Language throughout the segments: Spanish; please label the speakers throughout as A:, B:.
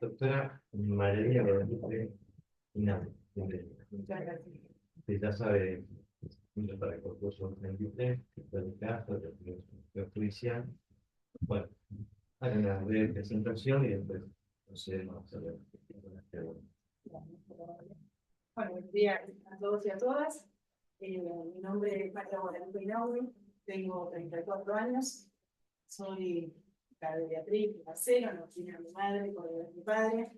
A: Doctora María Guadalupe Inau,
B: Muchas gracias.
A: que ya sabe mucho para el concurso 23, que fue el caso de la Institución Judicial. Bueno, hagan una breve presentación y después procedemos a hacer las preguntas.
B: Bueno, buenos días a todos y a todas. Mi nombre es María Guadalupe Inau, tengo 34 años, soy la de Beatriz y Marcelo, no tiene a mi madre, por mi padre.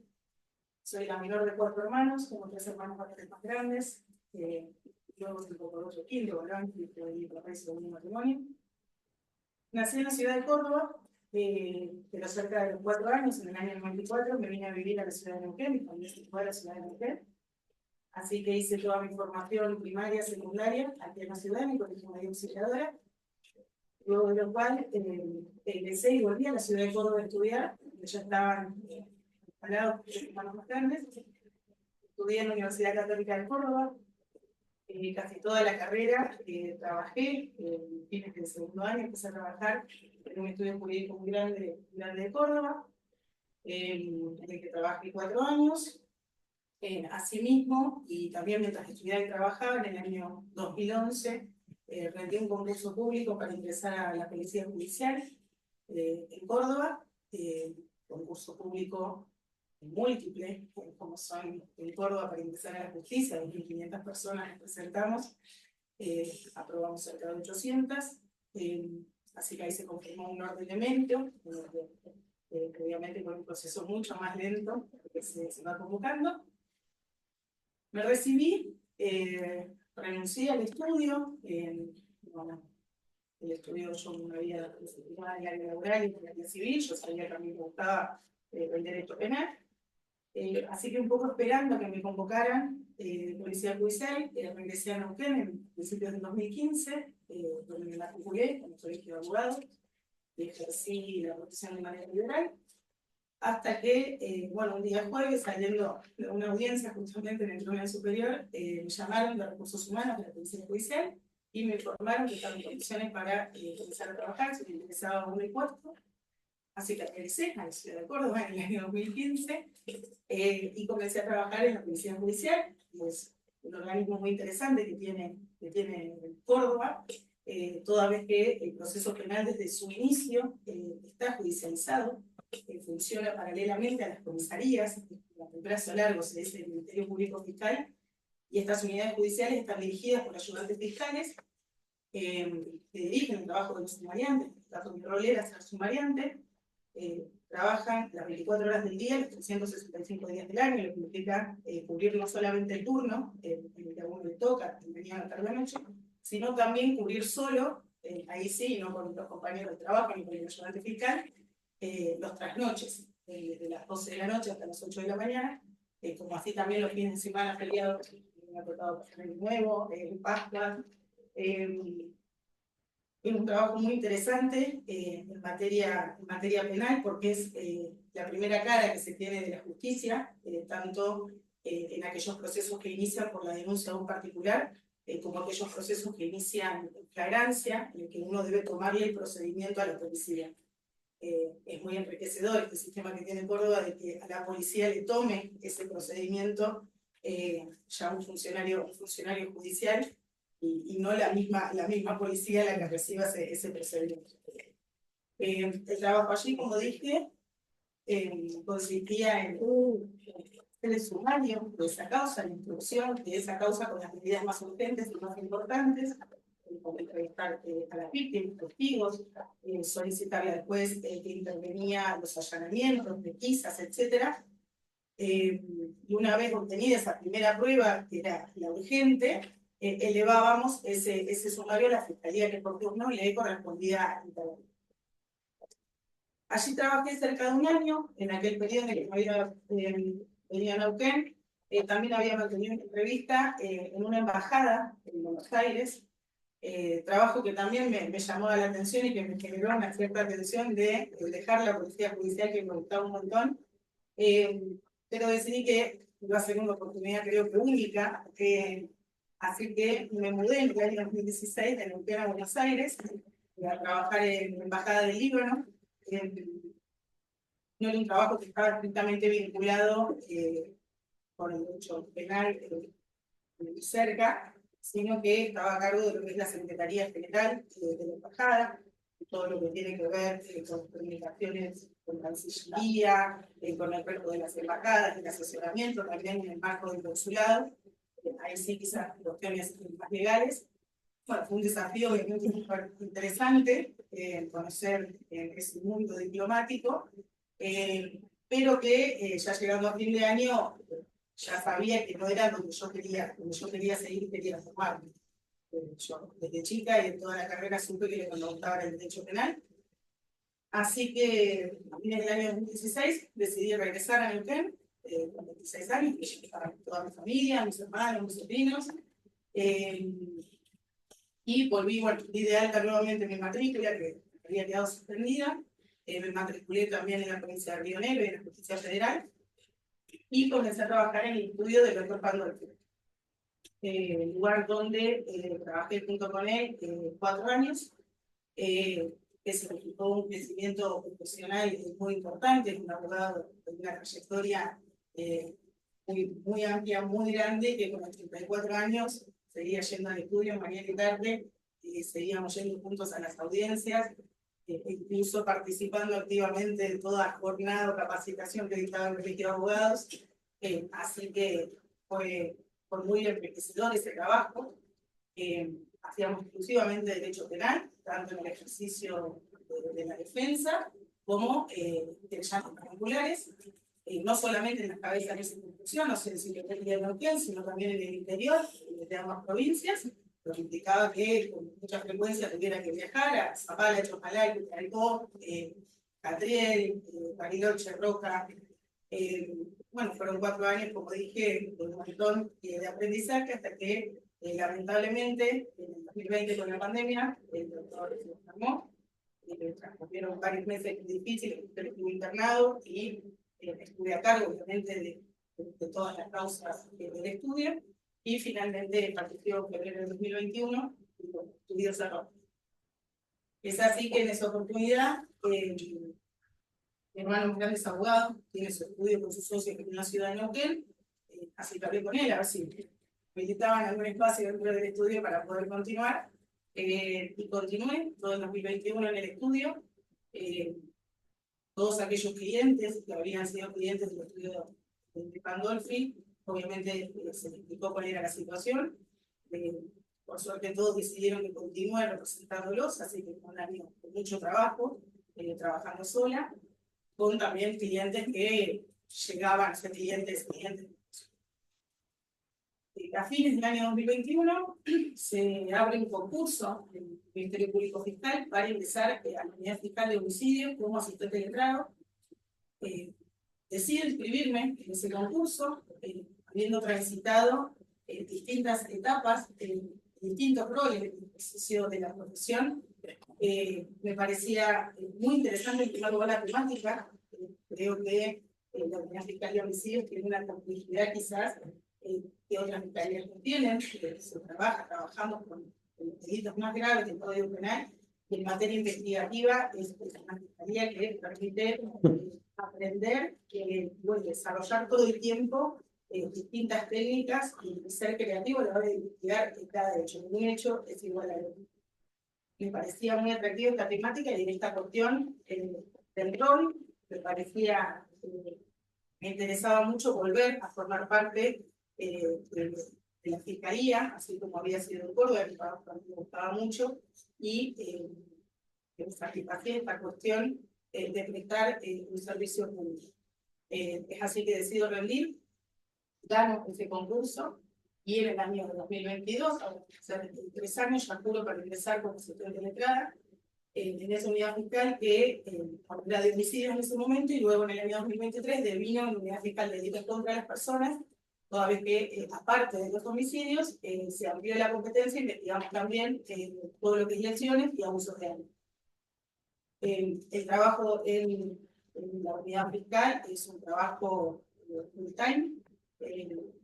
B: Soy la menor de 4 hermanos, tengo 3 hermanos bastante más grandes. Luego tengo por otro quinto, varón, y papá hizo un matrimonio. Nací en la ciudad de Córdoba, pero cerca de los 4 años, en el año 94, me vine a vivir a la ciudad de Neuquén, mi familia se fue a la ciudad de Neuquén. Así que hice toda mi formación primaria, secundaria, aquí en la ciudad, en mi colegio medio auxiliadora. Luego de lo cual egresé y volví a la ciudad de Córdoba a estudiar, porque ya estaban instalados los hermanos más grandes. Estudié en la Universidad Católica de Córdoba, casi toda la carrera trabajé, fines del segundo año empecé a trabajar en un estudio jurídico muy grande de Córdoba, en el que trabajé 4 años. Asimismo, y también mientras estudiaba y trabajaba, en el año 2011, rendí un concurso público para ingresar a la Policía Judicial en Córdoba, concurso público múltiple, como son en Córdoba para ingresar a la justicia, 2.500 personas nos presentamos, aprobamos cerca de 800, así que ahí se confirmó un orden de mérito, obviamente con un proceso mucho más lento, porque se va convocando. Me recibí, renuncié al estudio, bueno, el estudio yo no había área laboral y área civil, yo sabía que a mí me gustaba el derecho penal, así que un poco esperando a que me convocaran Policía Judicial, regresé a Neuquén en principios del 2015, donde me matriculé en el colegio de abogados, y ejercí la profesión de manera liberal. Hasta que, bueno, un día jueves, saliendo de una audiencia justamente en el Tribunal Superior, me llamaron de Recursos Humanos de la Policía Judicial y me informaron que estaban en condiciones para empezar a trabajar, si me interesaba un puesto. Así que regresé a la ciudad de Córdoba en el año 2015 y comencé a trabajar en la Policía Judicial, pues un organismo muy interesante que tiene Córdoba, toda vez que el proceso penal desde su inicio está judicializado. Funciona paralelamente a las comisarías, el brazo largo se dice el Ministerio Público Fiscal, y estas unidades judiciales están dirigidas por ayudantes fiscales que dirigen el trabajo de los sumariantes. En el caso de mi rol era ser sumariante, trabajan las 24 horas del día, los 365 días del año, lo que implica cubrir no solamente el turno, en el que a uno le toca, de mañana, tarde, noche, sino también cubrir solo, ahí sí, no con los compañeros de trabajo ni con el ayudante fiscal, los trasnoches, de las 12 de la noche hasta las 8 de la mañana, como así también los fines de semana feriados, me ha tocado pasar el nuevo, Pascua. Es un trabajo muy interesante en materia penal, porque es la primera cara que se tiene de la justicia, tanto en aquellos procesos que inician por la denuncia de un particular, como aquellos procesos que inician en flagrancia, en el que uno debe tomarle el procedimiento a la policía. Es muy enriquecedor este sistema que tiene Córdoba de que a la policía le tome ese procedimiento ya un funcionario judicial y no la misma policía la que reciba ese procedimiento. El trabajo allí, como dije, consistía en el sumario de esa causa, la instrucción de esa causa con las medidas más urgentes y más importantes, como entrevistar a las víctimas, testigos, solicitarle al juez que intervenía los allanamientos, pesquisas, etc. Y una vez obtenida esa primera prueba, que era la urgente, elevábamos ese sumario a la fiscalía que por turno le correspondía intervenir. Allí trabajé cerca de un año, en aquel periodo en el que había venido a Neuquén. También había mantenido una entrevista en una embajada en Buenos Aires, trabajo que también me llamó la atención y que me generó una cierta atención de dejar la policía judicial, que me gustaba un montón, pero decidí que iba a ser una oportunidad, creo que única, así que me mudé en el año 2016 de Neuquén a Buenos Aires a trabajar en la embajada del Líbano. no era un trabajo que estaba estrictamente vinculado con el derecho penal muy cerca, sino que estaba a cargo de lo que es la Secretaría General de la Embajada, todo lo que tiene que ver con comunicaciones con Cancillería, con el resto de las embajadas, el asesoramiento también en el marco del consulado, ahí sí quizás cuestiones más legales. Bueno, fue un desafío obviamente muy interesante conocer ese mundo diplomático, pero que ya llegando a fin de año ya sabía que no era donde yo quería seguir y quería formarme. Yo desde chica y en toda la carrera supe que lo que me gustaba era el derecho penal. Así que a fines del año 2016 decidí regresar a Neuquén, con 26 años, que ya estaba toda mi familia, mis hermanos, mis sobrinos. Y volví, bueno, di de alta nuevamente mi matrícula, que había quedado suspendida. Me matriculé también en la provincia de Río Negro y en la Justicia Federal. Y comencé a trabajar en el estudio del doctor Pandolfi, el lugar donde trabajé junto con él 4 años, que significó un crecimiento profesional muy importante, es un abogado de una trayectoria muy amplia, muy grande, que con 84 años seguía yendo al estudio mañana y tarde, seguíamos yendo juntos a las audiencias, incluso participando activamente en toda jornada o capacitación que dictaba el Colegio de Abogados, así que fue muy enriquecedor ese trabajo. Hacíamos exclusivamente derecho penal, tanto en el ejercicio de la defensa como de llanos particulares, no solamente en las cabezas de esa institución, no sé si lo que de Neuquén, sino también en el interior, de ambas provincias, lo que implicaba que con mucha frecuencia tuviera que viajar a Zapala, Chocalá, Cutralcó, Catriel, Bariloche, Roca. Bueno, fueron 4 años, como dije, con un montón de aprendizaje, hasta que lamentablemente en el 2020 con la pandemia el doctor se enfermó, transcurrieron varios meses difíciles, pero estuve internado y estuve a cargo obviamente de todas las causas del estudio, y finalmente partió en febrero de 2021 y bueno, estudió cerrado. Es así que en esa oportunidad mi hermano más grande es abogado, tiene su estudio con su socio en la ciudad de Neuquén, así que hablé con él a ver si habilitaban algún espacio dentro del estudio para poder continuar, y continué todo el 2021 en el estudio. Todos aquellos clientes que habían sido clientes del estudio de Pandolfi, obviamente se les explicó cuál era la situación. Por suerte todos decidieron que continúe representándolos, así que fue un año con mucho trabajo, trabajando sola, con también clientes que llegaban a ser clientes. A fines del año 2021 se abre un concurso en el Ministerio Público Fiscal para ingresar a la unidad fiscal de homicidio como asistente letrado. Decido inscribirme en ese concurso, habiendo transitado distintas etapas, distintos roles de ejercicio de la profesión. Me parecía muy interesante en primer lugar la temática. Creo que la unidad fiscal de homicidios tiene una complejidad quizás que otras fiscalías no tienen, que trabajamos con los delitos más graves del Código Penal, y en materia investigativa es una fiscalía que permite aprender y desarrollar todo el tiempo distintas técnicas y ser creativo a la hora de investigar cada hecho. Un hecho es igual a otro. Me parecía muy atractiva esta temática y en esta cuestión del rol me interesaba mucho volver a formar parte de la fiscalía, así como había sido en Córdoba, que me gustaba mucho, y me satisfacía esta cuestión de prestar un servicio público. Es así que decido rendir, gano ese concurso, y en el año 2022, a ser 3 años, ya juro para ingresar como asistente letrada en esa unidad fiscal que era de homicidios en ese momento, y luego en el año 2023 devino en la unidad fiscal de delitos contra las personas, toda vez que aparte de los homicidios se amplió la competencia, investigamos también todo lo que es lesiones y abusos de armas. El trabajo en la unidad fiscal es un trabajo full time,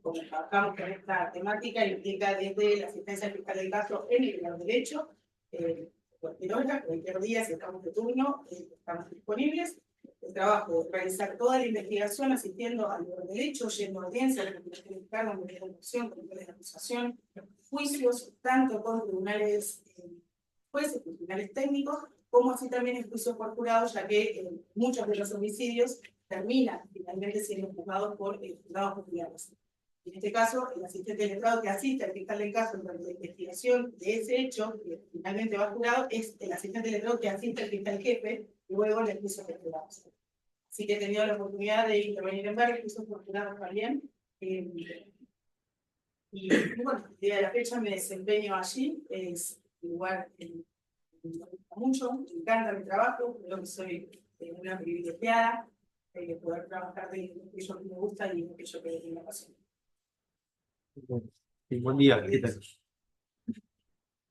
B: como trabajamos con esta temática, implica desde la asistencia fiscal del caso en el derecho, cualquier hora, cualquier día, si estamos de turno, estamos disponibles, trabajo de realizar toda la investigación asistiendo al lugar del hecho, yendo a audiencias, de cargos, medidas de acusación, controles de acusación, juicios, tanto con tribunales jueces, tribunales técnicos, como así también en juicios por jurado, ya que muchos de los homicidios terminan finalmente siendo juzgados por juzgados populares. En este caso, el asistente letrado que asiste al fiscal del caso en la investigación de ese hecho, que finalmente va jurado, es el asistente letrado que asiste al fiscal jefe, y luego en el juicio por jurados. Así que he tenido la oportunidad de intervenir en varios juicios por jurados también. Y bueno, el día de la fecha me desempeño allí, es un lugar que me gusta mucho, me encanta mi trabajo, creo que soy una privilegiada de poder trabajar de aquello que me gusta y de aquello que me apasiona.
C: Sí, buen día, ¿qué tal?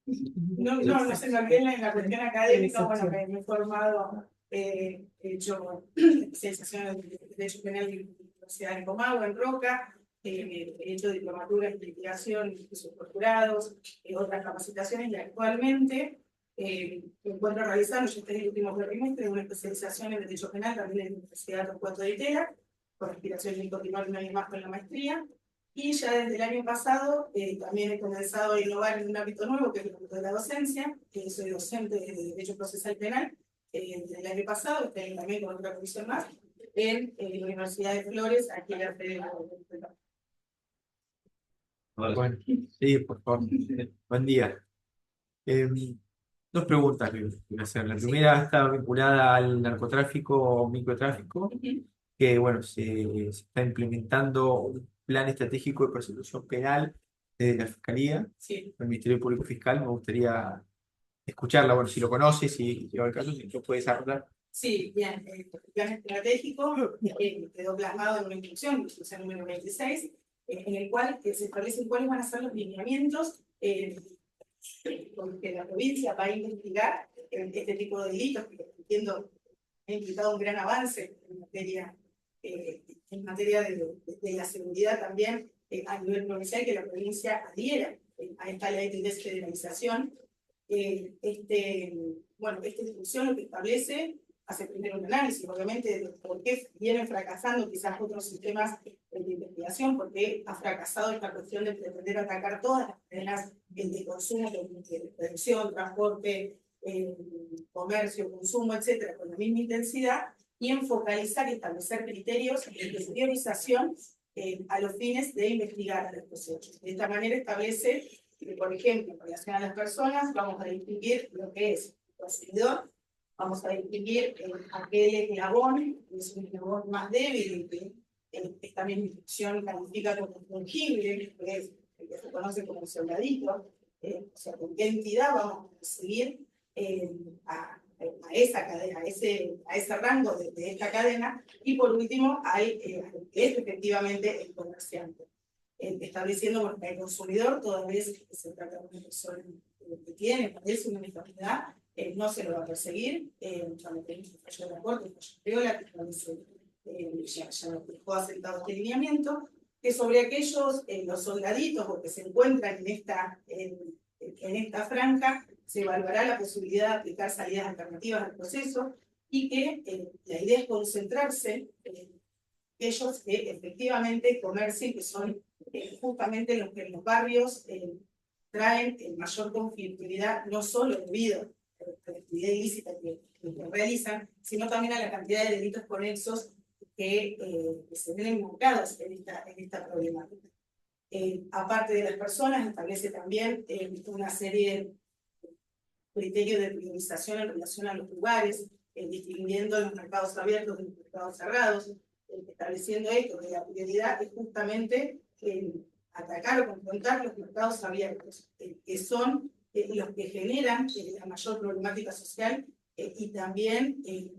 B: No se me olvide en la cuestión académica, bueno, me he formado, he hecho especialización en Derecho Penal en la Universidad de Comahue, en Roca, he hecho diplomatura en investigación y juicios por jurados, otras capacitaciones, y actualmente me encuentro realizando, yo estoy en el último trimestre, una especialización en Derecho Penal también en la Universidad Torcuato de Itela, con aspiración de continuar un año más con la maestría. Y ya desde el año pasado también he comenzado a innovar en un ámbito nuevo, que es el ámbito de la docencia, que soy docente de Derecho Procesal Penal desde el año pasado, estoy también con otra comisión más, en la Universidad de Flores, aquí en la sede de la.
C: Bueno, sí, por favor. Buen día. Dos preguntas que quiero hacer. La primera está vinculada al narcotráfico o microtráfico, que bueno, se está implementando un plan estratégico de persecución penal desde la Fiscalía,
B: Sí.
C: el Ministerio Público Fiscal. Me gustaría escucharla, bueno, si lo conoces, si llega el caso, si lo puedes hablar.
B: Sí, bien, el plan estratégico quedó plasmado en una instrucción número 26, en el cual se establecen cuáles van a ser los lineamientos con que la provincia va a investigar este tipo de delitos, que entiendo ha implicado un gran avance en materia de la seguridad también a nivel provincial, que la provincia adhiera a esta ley de desfederalización. Esta instrucción lo que establece, hace primero un análisis, obviamente, de por qué vienen fracasando quizás otros sistemas de investigación, porque ha fracasado esta cuestión de pretender atacar todas las cadenas de consumo, de producción, transporte, comercio, consumo, etcétera, con la misma intensidad, y en focalizar y establecer criterios de priorización a los fines de investigar a estos hechos. De esta manera establece que, por ejemplo, en relación a las personas, vamos a distinguir lo que es el consumidor, vamos a distinguir aquel eslabón, que es un eslabón más débil, que esta misma instrucción califica como fungible, que es el que se conoce como soldadito, o sea, con qué entidad vamos a seguir a esa cadena, a ese rango de esta cadena, y por último, al que es efectivamente el comerciante. Estableciendo que el consumidor, toda vez que se trata de una persona que padece una enfermedad, no se lo va a perseguir, cuando tenemos el fallo de la Corte, el fallo de Priola, que establece, ya dejó aceptado este lineamiento, que sobre aquellos, los soldaditos o que se encuentran en esta franja, se evaluará la posibilidad de aplicar salidas alternativas al proceso, y que la idea es concentrarse en aquellos que efectivamente comercian, que son justamente los que en los barrios traen mayor conflictividad, no solo debido a la actividad ilícita que realizan, sino también a la cantidad de delitos conexos que se ven involucrados en esta problemática. Aparte de las personas, establece también una serie de criterios de priorización en relación a los lugares, distinguiendo los mercados abiertos de los mercados cerrados, estableciendo esto, que la prioridad es justamente atacar o confrontar los mercados abiertos, que son los que generan la mayor problemática social, y también en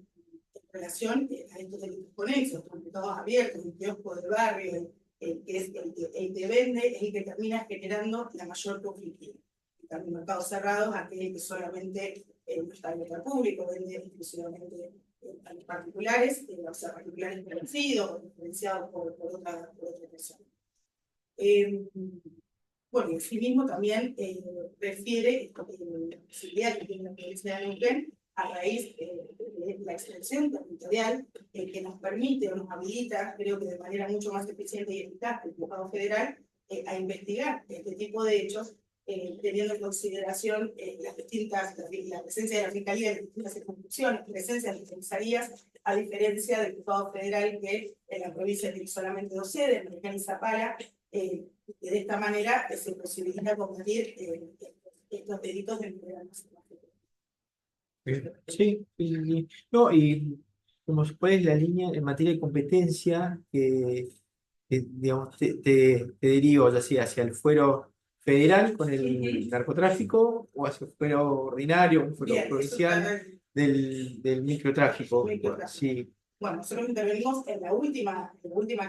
B: relación a estos delitos conexos, los mercados abiertos, el kiosco del barrio, que es el que vende, es el que termina generando la mayor conflictividad. También mercados cerrados, aquel que solamente no está en el público, vende exclusivamente a los particulares, o sea, particulares conocidos o diferenciados por otra persona. Bueno, y asimismo también refiere la posibilidad que tiene la provincia de Neuquén a raíz de la extensión territorial que nos permite o nos habilita, creo que de manera mucho más eficiente y eficaz que el juzgado federal, a investigar este tipo de hechos, teniendo en consideración la presencia de la Fiscalía en distintas circunscripciones, presencia de las comisarías, a diferencia del juzgado federal que en la provincia tiene solamente 2 sedes, Maricán y Zapala, que de esta manera se posibilita combatir estos delitos de impunidad.
C: Sí, sí, sí, sí. No, y como cuál es la línea en materia de competencia que, digamos, te derivo, ya sea hacia el fuero federal con el narcotráfico o hacia el fuero ordinario, un fuero
B: Bien, eso
C: provincial
B: está
C: del microtráfico. Sí,
B: bueno, nosotros intervenimos en la última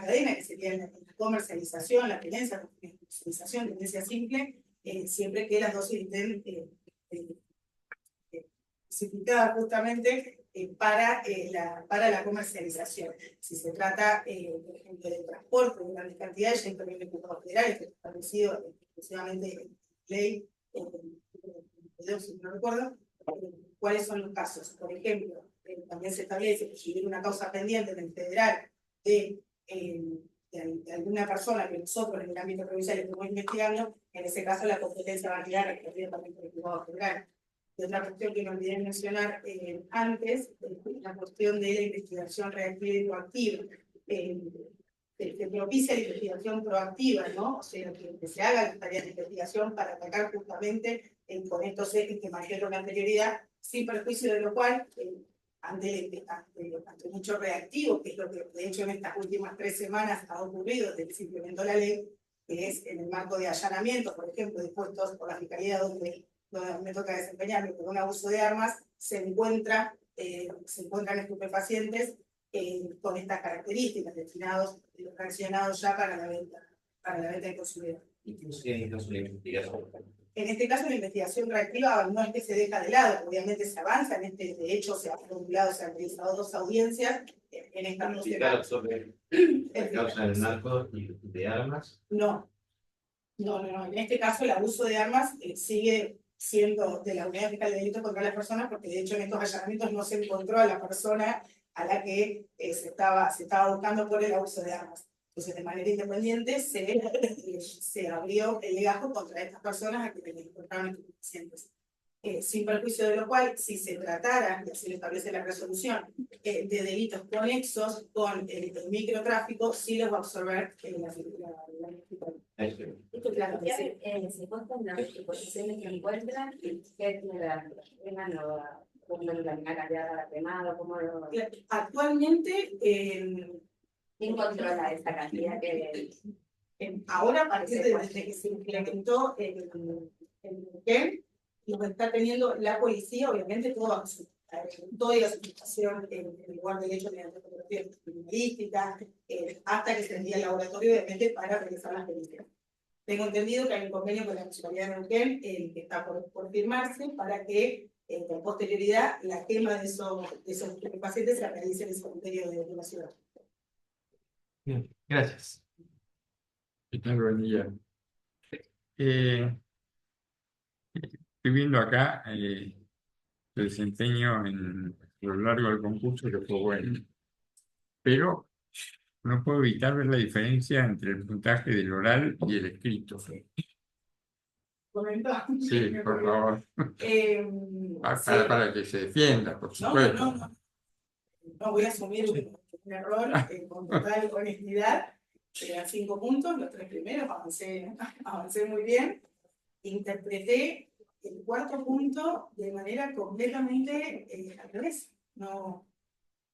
B: cadena, que sería en la comercialización, la tenencia, comercialización, tenencia simple, siempre que las dosis estén especificadas justamente para la comercialización. Si se trata, por ejemplo, del transporte de grandes cantidades, ya interviene el juzgado federal, que está establecido exclusivamente en ley, si no recuerdo, cuáles son los casos. Por ejemplo, también se establece que si hubiera una causa pendiente en el federal de alguna persona que nosotros en el ámbito provincial estamos investigando, en ese caso la competencia va a quedar requerida también por el juzgado federal. Y otra cuestión que me olvidé mencionar antes, la cuestión de la investigación reactiva y proactiva. Se propicia la investigación proactiva, ¿no? O sea, que se haga las tareas de investigación para atacar justamente con estos hechos que marcaron la anterioridad, sin perjuicio de lo cual, ante mucho reactivo, que es lo que de hecho en estas últimas 3 semanas ha ocurrido desde que se implementó la ley, que es en el marco de allanamientos, por ejemplo, dispuestos por la Fiscalía donde me toca desempeñarme por un abuso de armas, se encuentran estupefacientes con estas características, destinados, fraccionados ya para la venta de consumidor.
A: ¿Y qué significa una investigación?
B: En este caso, la investigación reactiva no es que se deja de lado, obviamente se avanza, de hecho se han formulado, se han realizado 2 audiencias en esta
A: ¿Investigar sobre la causa del narco y de armas?
B: No, en este caso el abuso de armas sigue siendo de la Unidad Fiscal de Delitos contra las Personas, porque de hecho en estos allanamientos no se encontró a la persona a la que se estaba buscando por el abuso de armas. Entonces, de manera independiente, se abrió el legajo contra estas personas a quienes encontraban estupefacientes. Sin perjuicio de lo cual, si se tratara, y así lo establece la resolución, de delitos conexos con el microtráfico, sí los va a absorber la
D: Claro, se cuentan las disposiciones que encuentran, que la nueva, como la callada quemada, como
B: actualmente,
D: ¿quién controla esa cantidad que
B: ahora, a partir desde que se implementó el MUQEM, lo que está teniendo la policía, obviamente, toda la situación en el lugar de hecho mediante fotografías criminalísticas, hasta que se envía al laboratorio, obviamente, para realizar las pericias. Tengo entendido que hay un convenio con la Municipalidad de Neuquén que está por firmarse para que con posterioridad la quema de esos pacientes se realice en el cementerio de la ciudad.
C: bien, gracias.
E: ¿Qué tal? Buen día. Estoy viendo acá el desempeño a lo largo del concurso, que fue bueno, pero no puedo evitar ver la diferencia entre el puntaje del oral y el escrito.
B: ¿Comentó?
E: Sí, por favor. Para que se defienda, por supuesto.
B: No voy a asumir un error con total honestidad. Eran 5 puntos, los 3 primeros, avancé muy bien. Interpreté el 4.º punto de manera completamente al revés. No,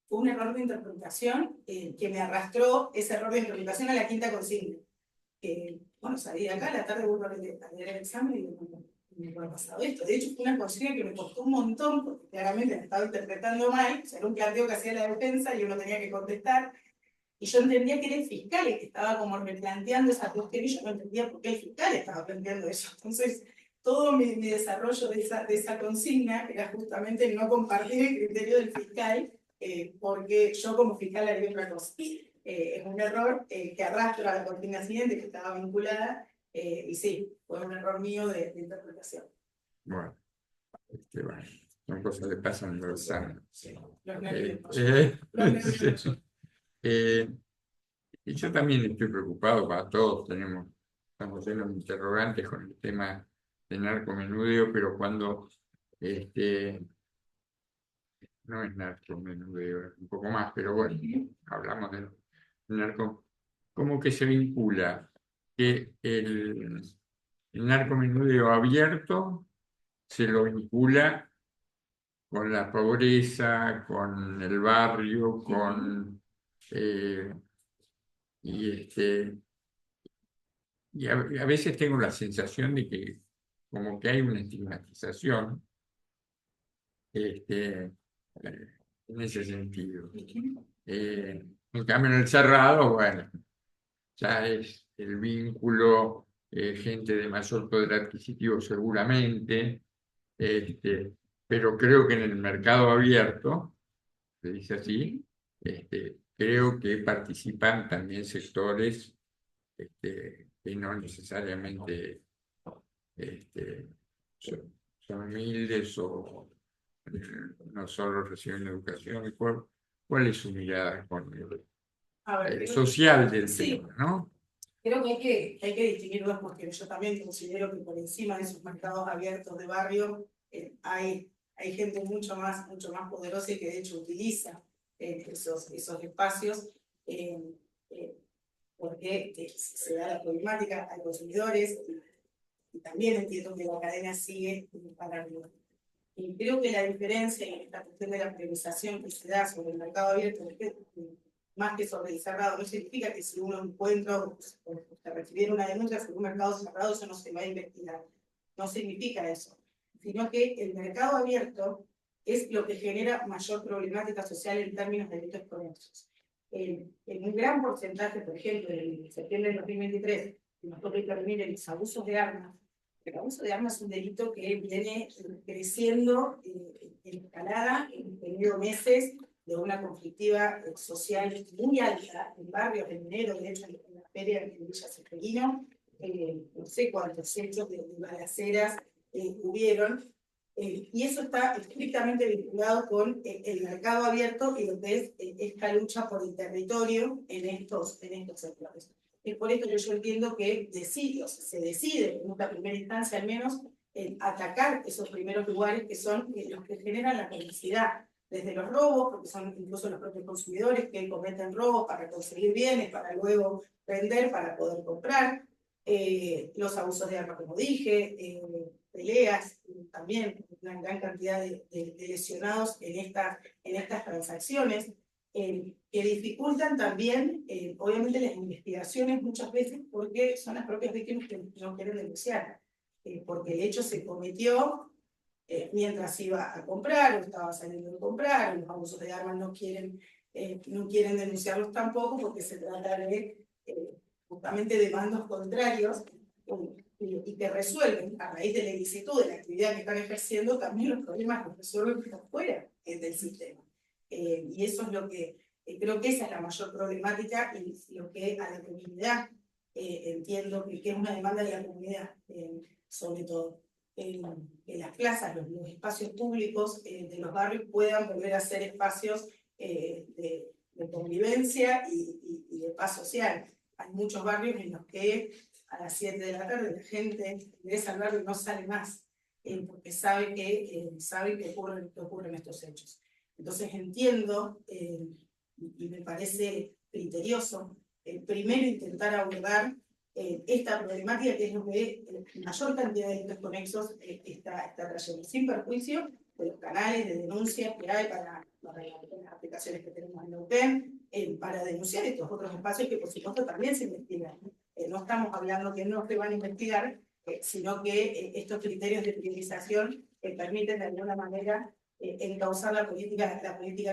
B: fue un error de interpretación que me arrastró ese error de interpretación a la 5ª consigna. Bueno, salí de acá, a la tarde vuelvo a leer el examen y me ha pasado esto. De hecho, fue una consigna que me costó un montón, porque claramente me estaba interpretando mal. O sea, era un planteo que hacía la defensa y uno tenía que contestar. Y yo entendía que era el fiscal el que estaba como replanteando esa cuestión y yo no entendía por qué el fiscal estaba planteando eso. Entonces, todo mi desarrollo de esa consigna era justamente no compartir el criterio del fiscal, porque yo como fiscal haría otra cosa. Es un error que arrastra a la consigna siguiente que estaba vinculada, y sí, fue un error mío de interpretación.
E: Bueno, bueno, son cosas que pasan en los años.
B: Sí, los nervios.
E: Eh,
B: Los nervios.
E: eh, y yo también estoy preocupado, para todos estamos llenos de interrogantes con el tema de narcomenudeo, pero cuando no es narcomenudeo, es un poco más, pero bueno, hablamos de narco, como que se vincula que el narcomenudeo abierto se lo vincula con la pobreza, con el barrio, eh, y a veces tengo la sensación de que como que hay una estigmatización en ese sentido. En cambio, en el cerrado, bueno, ya es el vínculo, gente de mayor poder adquisitivo seguramente, pero creo que en el mercado abierto, se dice así, creo que participan también sectores que no necesariamente son humildes o no solo reciben educación. ¿Cuál es su mirada
B: A ver, creo-
E: social del
B: sí,
E: tema, ¿no?
B: creo que hay que distinguir dos cuestiones. Yo también considero que por encima de esos mercados abiertos de barrio hay gente mucho más poderosa y que de hecho utiliza esos espacios eh, porque se da la problemática, hay consumidores y también entiendo que la cadena sigue para arriba. Y creo que la diferencia en esta cuestión de la priorización que se da sobre el mercado abierto, más que sobre el cerrado, no significa que si uno encuentra o se recibiera una denuncia sobre un mercado cerrado, eso no se va a investigar. No significa eso. Sino que el mercado abierto es lo que genera mayor problemática social en términos de delitos conexos. En un gran porcentaje, por ejemplo, en septiembre de 2023, nos toca intervenir en los abusos de armas. El abuso de armas es un delito que viene creciendo en escalada, en tenido meses de una conflictiva social muy alta en barrios de minero, de hecho en la feria de Villa Seferino, no sé cuántos hechos de balaceras hubieron, y eso está estrictamente vinculado con el mercado abierto y lo que es esta lucha por el territorio en estos sectores. Es por esto que yo entiendo que se decide, en una primera instancia al menos, atacar esos primeros lugares que son los que generan la publicidad, desde los robos, porque son incluso los propios consumidores que cometen robos para conseguir bienes, para luego vender, para poder comprar, los abusos de armas, como dije, peleas, también una gran cantidad de lesionados en estas transacciones, que dificultan también, obviamente, las investigaciones muchas veces porque son las propias víctimas que no quieren denunciar, porque el hecho se cometió mientras iba a comprar o estaba saliendo de comprar, los abusos de armas no quieren denunciarlos tampoco porque se trata de justamente de mandos contrarios y que resuelven a raíz de la ilicitud de la actividad que están ejerciendo también los problemas que resuelven por fuera del sistema. Y eso es lo que creo que esa es la mayor problemática y lo que a la comunidad entiendo que es una demanda de la comunidad, sobre todo. Que las plazas, los espacios públicos de los barrios puedan volver a ser espacios de convivencia y de paz social. Hay muchos barrios en los que a las 7 de la tarde la gente ingresa al barrio y no sale más, porque sabe que ocurren estos hechos. Entonces entiendo, y me parece criterioso, primero intentar abordar esta problemática, que es lo que mayor cantidad de delitos conexos está trayendo, sin perjuicio de los canales de denuncia que hay para las aplicaciones que tenemos en la UTEM, para denunciar estos otros espacios que por supuesto también se investigan. No estamos hablando que no se van a investigar, sino que estos criterios de priorización permiten de alguna manera encauzar la política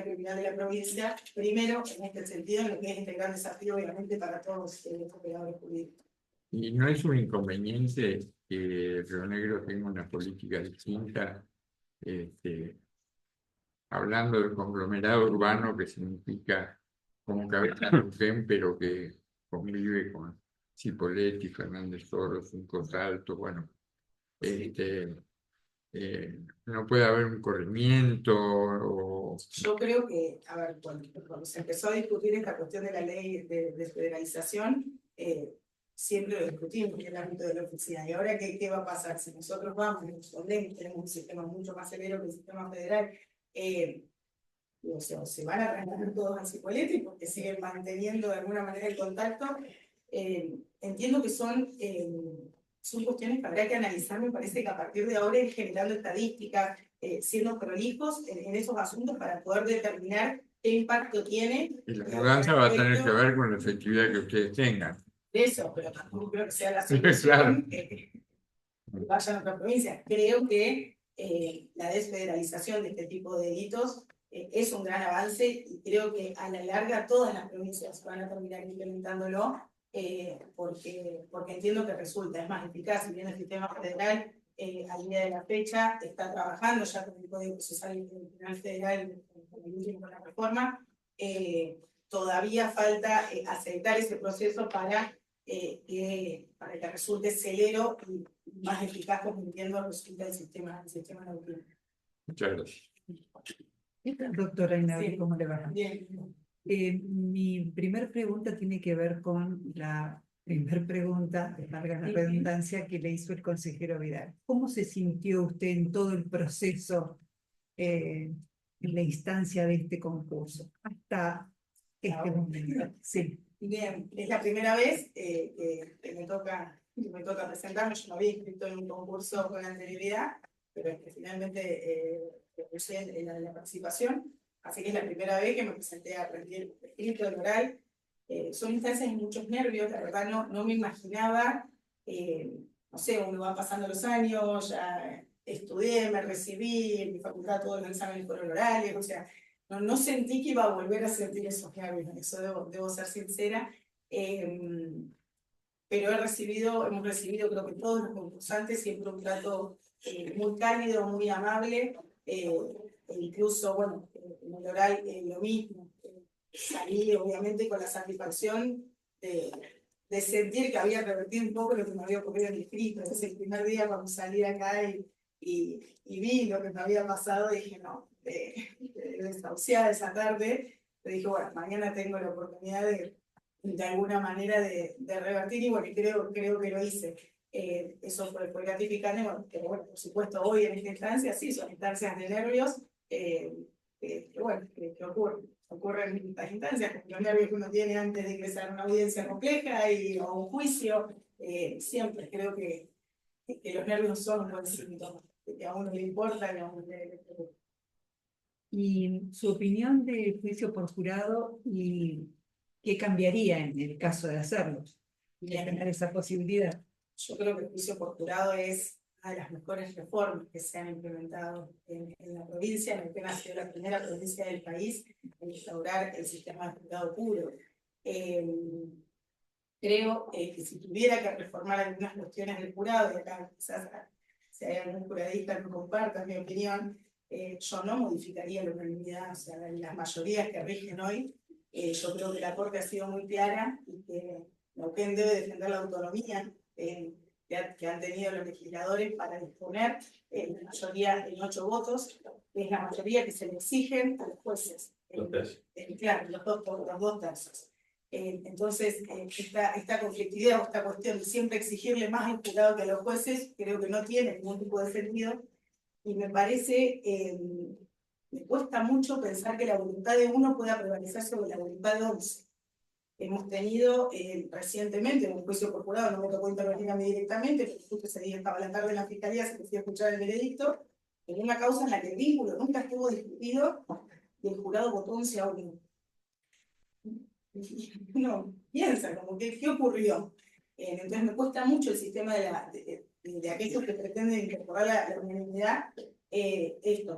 B: criminal de la provincia, primero en este sentido, en lo que es este gran desafío obviamente para todos los operadores jurídicos.
E: Y no es un inconveniente que Río Negro tenga una política distinta, hablando del conglomerado urbano que significa como cabeza de Neuquén, pero que convive con Cipolletti, Fernández Toro, Cinco Salto, bueno, no puede haber un corrimiento o...
B: Yo creo que, a ver, cuando se empezó a discutir esta cuestión de la ley de federalización, siempre lo discutimos en el ámbito de la oficina. ¿Y ahora qué va a pasar? Si nosotros vamos, nos ponemos, tenemos un sistema mucho más severo que el sistema federal, o sea, se van a trasladar todos al Cipolletti porque siguen manteniendo de alguna manera el contacto. Entiendo que son cuestiones que habrá que analizar, me parece que a partir de ahora ir generando estadísticas, siendo prolijos en esos asuntos para poder determinar qué impacto tiene.
E: Y la mudanza va a tener que ver con la efectividad que ustedes tengan.
B: Eso, pero tampoco creo que sea la
E: Sí,
B: solución
E: claro.
B: que vayan a otras provincias. Creo que la desfederalización de este tipo de delitos es un gran avance y creo que a la larga todas las provincias van a terminar implementándolo porque entiendo que resulta, es más eficaz. Si bien el sistema federal al día de la fecha está trabajando ya con el Código Procesal Penal Federal con la reforma, todavía falta aceitar ese proceso para que resulte celero y más eficaz como entiendo resulta el sistema neutrino.
E: Muchas gracias.
F: ¿Qué tal, doctora Inabri?
B: Sí.
F: ¿Cómo le va?
B: Bien.
F: Mi primer pregunta tiene que ver con la primer pregunta, valga la redundancia, que le hizo el consejero Vidal. ¿Cómo se sintió usted en todo el proceso, en la instancia de este concurso, hasta este momento? Sí.
B: Bien, es la primera vez que me toca presentarme. Yo no había inscrito en un concurso con anterioridad, pero es que finalmente puse en la participación. Así que es la primera vez que me presenté a rendir el escrito, el oral. Son instancias de muchos nervios, la verdad no me imaginaba, no sé, uno va pasando los años, ya estudié, me recibí, en mi facultad todos los exámenes fueron orales, o sea, no sentí que iba a volver a sentir esos nervios, eso debo ser sincera. Pero hemos recibido creo que todos los concursantes siempre un trato muy cálido, muy amable, e incluso, bueno, en el oral lo mismo. Salí obviamente con la satisfacción de sentir que había revertido un poco lo que me había ocurrido en el escrito. Entonces el primer día cuando salí acá y vi lo que me había pasado, dije, no, desahuciada esa tarde, le dije, bueno, mañana tengo la oportunidad de alguna manera de revertir, y bueno, creo que lo hice. Eso fue gratificante, pero bueno, por supuesto, hoy en esta instancia, sí, son instancias de nervios, que bueno, que ocurren en estas instancias, con los nervios que uno tiene antes de ingresar a una audiencia compleja o a un juicio. Siempre creo que los nervios son un buen síntoma, que a uno le importa y a uno le preocupa.
F: Y su opinión del juicio por jurado y qué cambiaría en el caso de hacerlo, de tener esa posibilidad.
B: Yo creo que el juicio por jurado es una de las mejores reformas que se han implementado en la provincia, en el que ha sido la primera provincia del país en instaurar el sistema de jurado puro. Creo que si tuviera que reformar algunas cuestiones del jurado, y acá quizás si hay algún juradista que no comparta mi opinión, yo no modificaría la unanimidad, o sea, las mayorías que rigen hoy. Yo creo que la Corte ha sido muy clara y que Neuquén debe defender la autonomía que han tenido los legisladores para disponer la mayoría en 8 votos, que es la mayoría que se le exigen a los jueces. Claro, los dos tercios. Entonces, esta conflictividad o esta cuestión de siempre exigirle más al jurado que a los jueces, creo que no tiene ningún tipo de sentido, y me parece, me cuesta mucho pensar que la voluntad de uno pueda prevalecer sobre la voluntad de 11. Hemos tenido recientemente un juicio por jurado, no me tocó intervenir a mí directamente, pero justo ese día estaba la tarde en la fiscalía, se fui a escuchar el veredicto, en una causa en la que el vínculo nunca estuvo discutido y el jurado votó 11 a 1. Uno piensa, como que, ¿qué ocurrió? Entonces me cuesta mucho el sistema de aquellos que pretenden incorporar la unanimidad,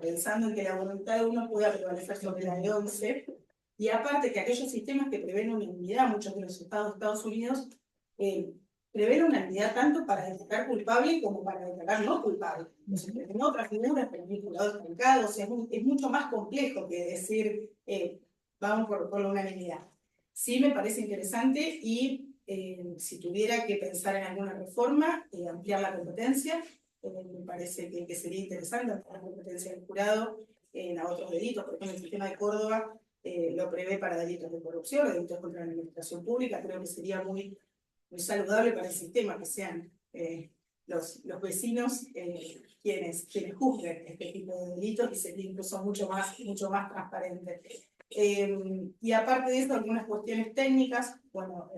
B: pensando en que la voluntad de uno pueda prevalecer sobre la de 11, y aparte que aquellos sistemas que prevén unanimidad, muchos de los estados de Estados Unidos, prevén unanimidad tanto para declarar culpable como para declarar no culpable. En otras figuras, pero vinculados trancados, es mucho más complejo que decir, vamos por la unanimidad. Sí me parece interesante y si tuviera que pensar en alguna reforma, ampliar la competencia, me parece que sería interesante la competencia del jurado a otros delitos. Por ejemplo, el sistema de Córdoba lo prevé para delitos de corrupción, o delitos contra la administración pública. Creo que sería muy saludable para el sistema que sean los vecinos quienes juzguen este tipo de delitos, y sería incluso mucho más transparente. Y aparte de eso, algunas cuestiones técnicas. Bueno,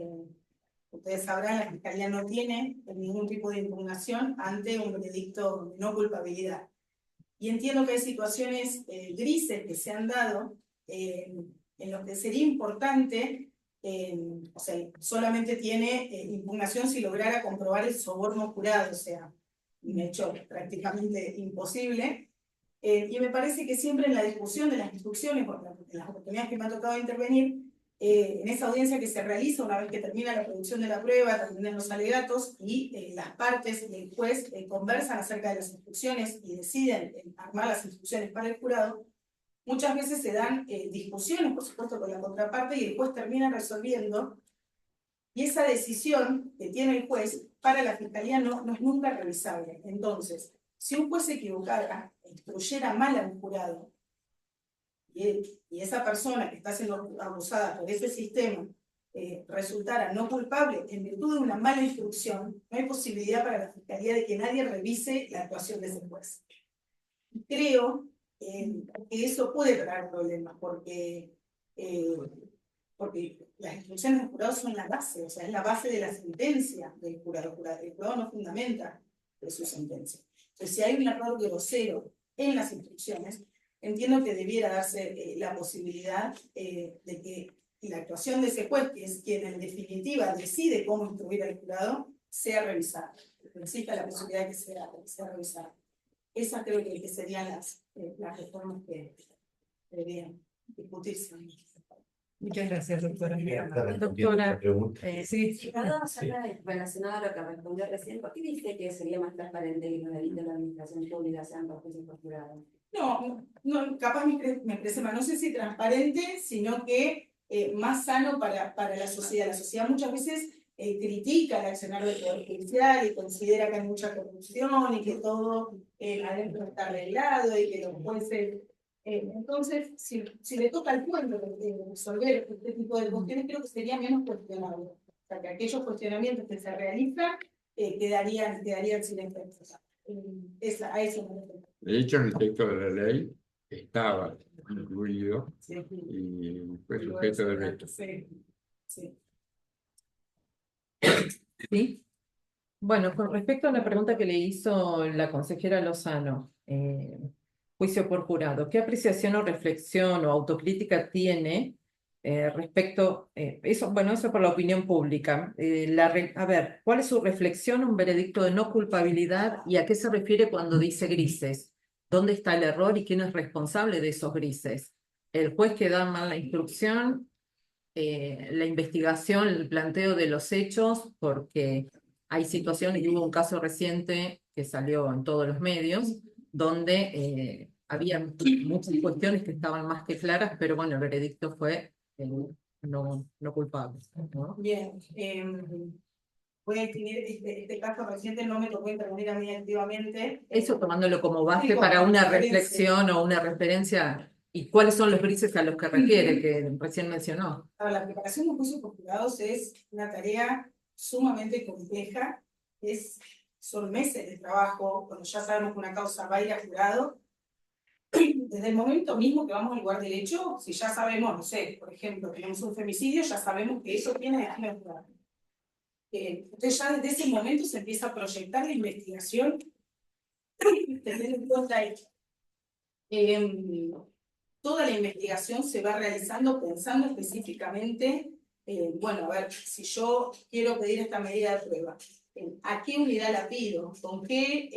B: ustedes sabrán, la Fiscalía no tiene ningún tipo de impugnación ante un veredicto de no culpabilidad. Y entiendo que hay situaciones grises que se han dado en los que sería importante, o sea, solamente tiene impugnación si lograra comprobar el soborno jurado, o sea, un hecho prácticamente imposible. Y me parece que siempre en la discusión de las instrucciones, porque en las oportunidades que me ha tocado intervenir, en esa audiencia que se realiza una vez que termina la producción de la prueba, terminan los alegatos y las partes y el juez conversan acerca de las instrucciones y deciden armar las instrucciones para el jurado, muchas veces se dan discusiones, por supuesto, con la contraparte, y el juez termina resolviendo, y esa decisión que tiene el juez para la Fiscalía no es nunca revisable. Entonces, si un juez se equivocara, instruyera mal a un jurado, y esa persona que está siendo abusada por ese sistema resultara no culpable en virtud de una mala instrucción, no hay posibilidad para la Fiscalía de que nadie revise la actuación de ese juez. Creo que eso puede traer problemas, porque las instrucciones del jurado son la base, o sea, es la base de la sentencia del jurado. El jurado no fundamenta su sentencia. Entonces, si hay un error grosero en las instrucciones, entiendo que debiera darse la posibilidad de que la actuación de ese juez, que es quien en definitiva decide cómo instruir al jurado, sea revisada. Que exista la posibilidad de que sea revisada. Esas creo que serían las reformas que deberían discutirse.
F: Muchas gracias, doctora.
G: Doctora,
F: Sí.
D: Relacionado a lo que respondió recién, ¿por qué dice que sería más transparente que los delitos de la administración pública sean por juicios por jurado?
B: No, capaz me expresé mal, no sé si transparente, sino que más sano para la sociedad. La sociedad muchas veces critica el accionar del Poder Judicial y considera que hay mucha corrupción y que todo adentro está arreglado y que los jueces... entonces, si le toca al pueblo resolver este tipo de cuestiones, creo que sería menos cuestionable. O sea, que aquellos cuestionamientos que se realizan quedarían sin efecto. A eso me refiero.
E: De hecho, en el texto de la ley estaba incluido
B: Sí.
E: y fue sujeto de veto.
B: Sí. Sí.
G: ¿sí? Bueno, con respecto a la pregunta que le hizo la consejera Lozano, juicio por jurado, ¿qué apreciación o reflexión o autocrítica tiene respecto, eso por la opinión pública? A ver, ¿cuál es su reflexión a un veredicto de no culpabilidad y a qué se refiere cuando dice grises? ¿Dónde está el error y quién es responsable de esos grises? ¿El juez que da mal la instrucción? La investigación, el planteo de los hechos, porque hay situaciones, y hubo un caso reciente que salió en todos los medios, donde había muchas cuestiones que estaban más que claras, pero bueno, el veredicto fue no culpable, ¿no?
B: Bien, voy a definir este caso reciente, no me tocó intervenir a mí activamente.
G: Eso tomándolo como base
B: Sí, como
G: para una
B: referencia.
G: reflexión o una referencia, y cuáles son los grises a los que refiere, que recién mencionó.
B: Ahora, la preparación de un juicio por jurados es una tarea sumamente compleja, son meses de trabajo, cuando ya sabemos que una causa va a ir a jurado. Desde el momento mismo que vamos al lugar del hecho, si ya sabemos, no sé, por ejemplo, tenemos un femicidio, ya sabemos que eso tiene destino al jurado. Entonces ya desde ese momento se empieza a proyectar la investigación, tener en cuenta esto. Toda la investigación se va realizando pensando específicamente, bueno, a ver, si yo quiero pedir esta medida de prueba, ¿a qué unidad la pido? ¿Con qué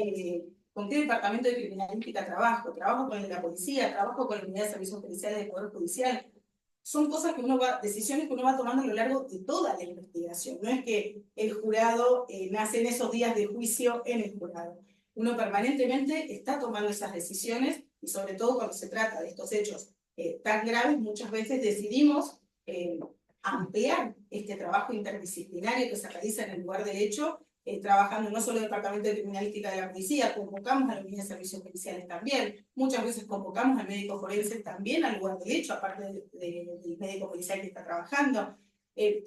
B: departamento de criminalística trabajo? ¿Trabajo con la policía? ¿Trabajo con la unidad de servicios policiales del Poder Judicial? Son cosas que decisiones que uno va tomando a lo largo de toda la investigación. No es que el jurado nace en esos días de juicio en el jurado. Uno permanentemente está tomando esas decisiones, y sobre todo cuando se trata de estos hechos tan graves, muchas veces decidimos ampliar este trabajo interdisciplinario que se realiza en el lugar del hecho trabajando no solo el Departamento de Criminalística de la Policía, convocamos a la Unidad de Servicios Policiales también, muchas veces convocamos al médico forense también al lugar del hecho, aparte del médico policial que está trabajando.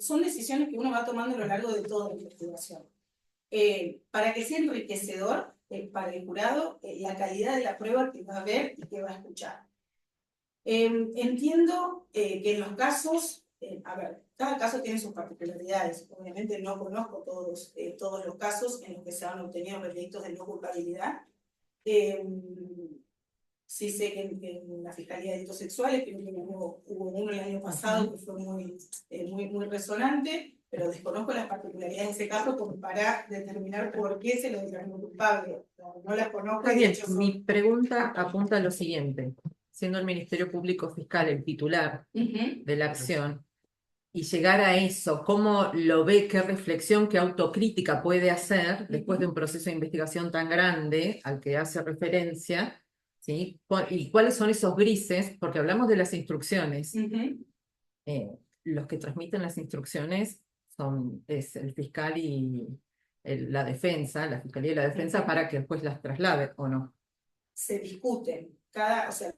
B: Son decisiones que uno va tomando a lo largo de toda la investigación. Para que sea enriquecedor para el jurado la calidad de la prueba que va a ver y que va a escuchar. Entiendo que en los casos, a ver, cada caso tiene sus particularidades. Obviamente no conozco todos los casos en los que se han obtenido veredictos de no culpabilidad. Sí sé que en la Fiscalía de Delitos Sexuales, creo que hubo uno el año pasado que fue muy resonante, pero desconozco las particularidades de ese caso como para determinar por qué se lo determinó culpable. No las conozco.
G: Está
B: y de
G: bien,
B: hecho son-
G: mi pregunta apunta a lo siguiente. Siendo el Ministerio Público Fiscal el titular
B: Ujú.
G: de la acción, y llegar a eso, ¿cómo lo ve? ¿Qué reflexión, qué autocrítica puede hacer después de un proceso de investigación tan grande al que hace referencia? ¿Sí? ¿Y cuáles son esos grises? Porque hablamos de las instrucciones.
B: Ujú.
G: Los que transmiten las instrucciones es el fiscal y la defensa, la fiscalía y la defensa, para que después las traslade, ¿o no?
B: Se discuten. O sea,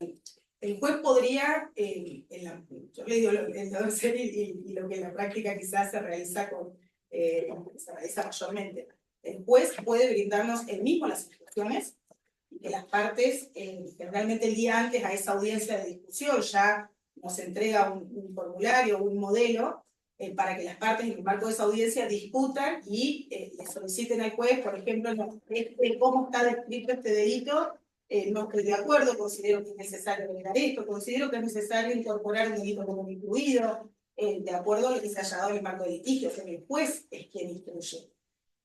B: el juez podría, yo le digo el deber ser y lo que en la práctica quizás se realiza se realiza mayormente. El juez puede brindarnos él mismo las instrucciones y que las partes, generalmente el día antes a esa audiencia de discusión, ya nos entrega un formulario, un modelo, para que las partes en el marco de esa audiencia discutan y le soliciten al juez, por ejemplo, cómo está descrito este delito. No estoy de acuerdo, considero que es necesario agregar esto, considero que es necesario incorporar un delito como incluido, de acuerdo a lo que se haya dado en el marco de litigio, o sea, el juez es quien instruye.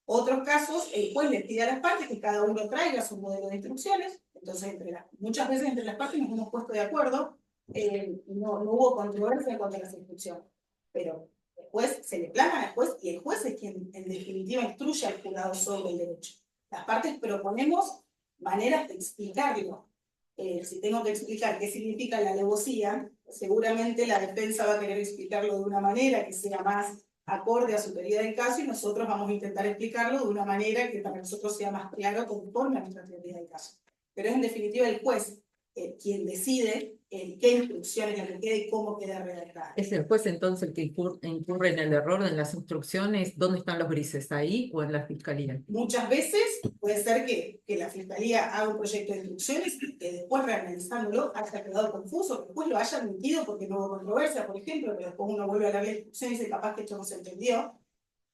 B: Otros casos, el juez les pide a las partes que cada uno traiga su modelo de instrucciones, entonces muchas veces entre las partes nos hemos puesto de acuerdo, no hubo controversia en cuanto a las instrucciones, pero el juez se le plasma al juez y el juez es quien en definitiva instruye al jurado sobre el derecho. Las partes proponemos maneras de explicarlo. Si tengo que explicar qué significa la alevosía, seguramente la defensa va a querer explicarlo de una manera que sea más acorde a su teoría del caso y nosotros vamos a intentar explicarlo de una manera que para nosotros sea más claro conforme a nuestra teoría del caso. Pero es en definitiva el juez quien decide qué instrucciones le queda y cómo queda redactada.
G: ¿Es el juez entonces el que incurre en el error en las instrucciones? ¿Dónde están los grises? ¿Ahí o en la fiscalía?
B: Muchas veces puede ser que la Fiscalía haga un proyecto de instrucciones y que después reanalizándolo haya quedado confuso, que después lo haya admitido porque no hubo controversia, por ejemplo, pero después uno vuelve a leer la instrucción y dice capaz que esto no se entendió.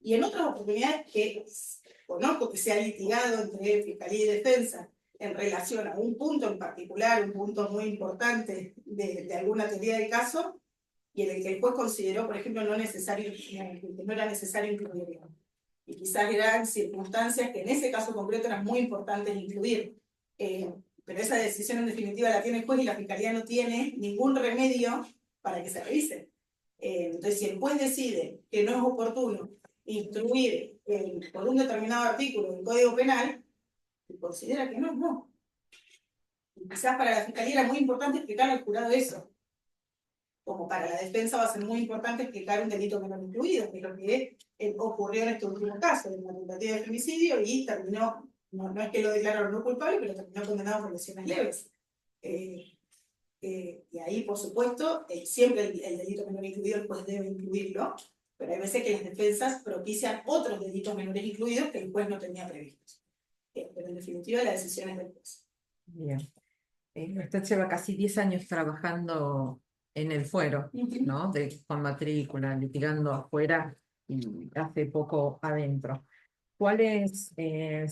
B: Y en otras oportunidades que conozco que se ha litigado entre Fiscalía y Defensa en relación a un punto en particular, un punto muy importante de alguna teoría del caso, y en el que el juez consideró, por ejemplo, no era necesario incluirlo. Y quizás eran circunstancias que en ese caso concreto eran muy importantes incluir. Pero esa decisión en definitiva la tiene el juez y la Fiscalía no tiene ningún remedio para que se revise. Entonces, si el juez decide que no es oportuno instruir por un determinado artículo del Código Penal, y considera que no. Y quizás para la Fiscalía era muy importante explicar al jurado eso. Como para la defensa va a ser muy importante explicar un delito menor incluido, que es lo que ocurrió en este último caso, de una tentativa de femicidio, y terminó, no es que lo declararon no culpable, pero terminó condenado por lesiones leves. Y ahí, por supuesto, siempre el delito menor incluido el juez debe incluirlo, pero hay veces que las defensas propician otros delitos menores incluidos que el juez no tenía previstos. Pero en definitiva la decisión es del juez.
G: Bien. Usted lleva casi 10 años trabajando en el fuero, ¿no? Con matrícula, litigando afuera y hace poco adentro. ¿Cuál es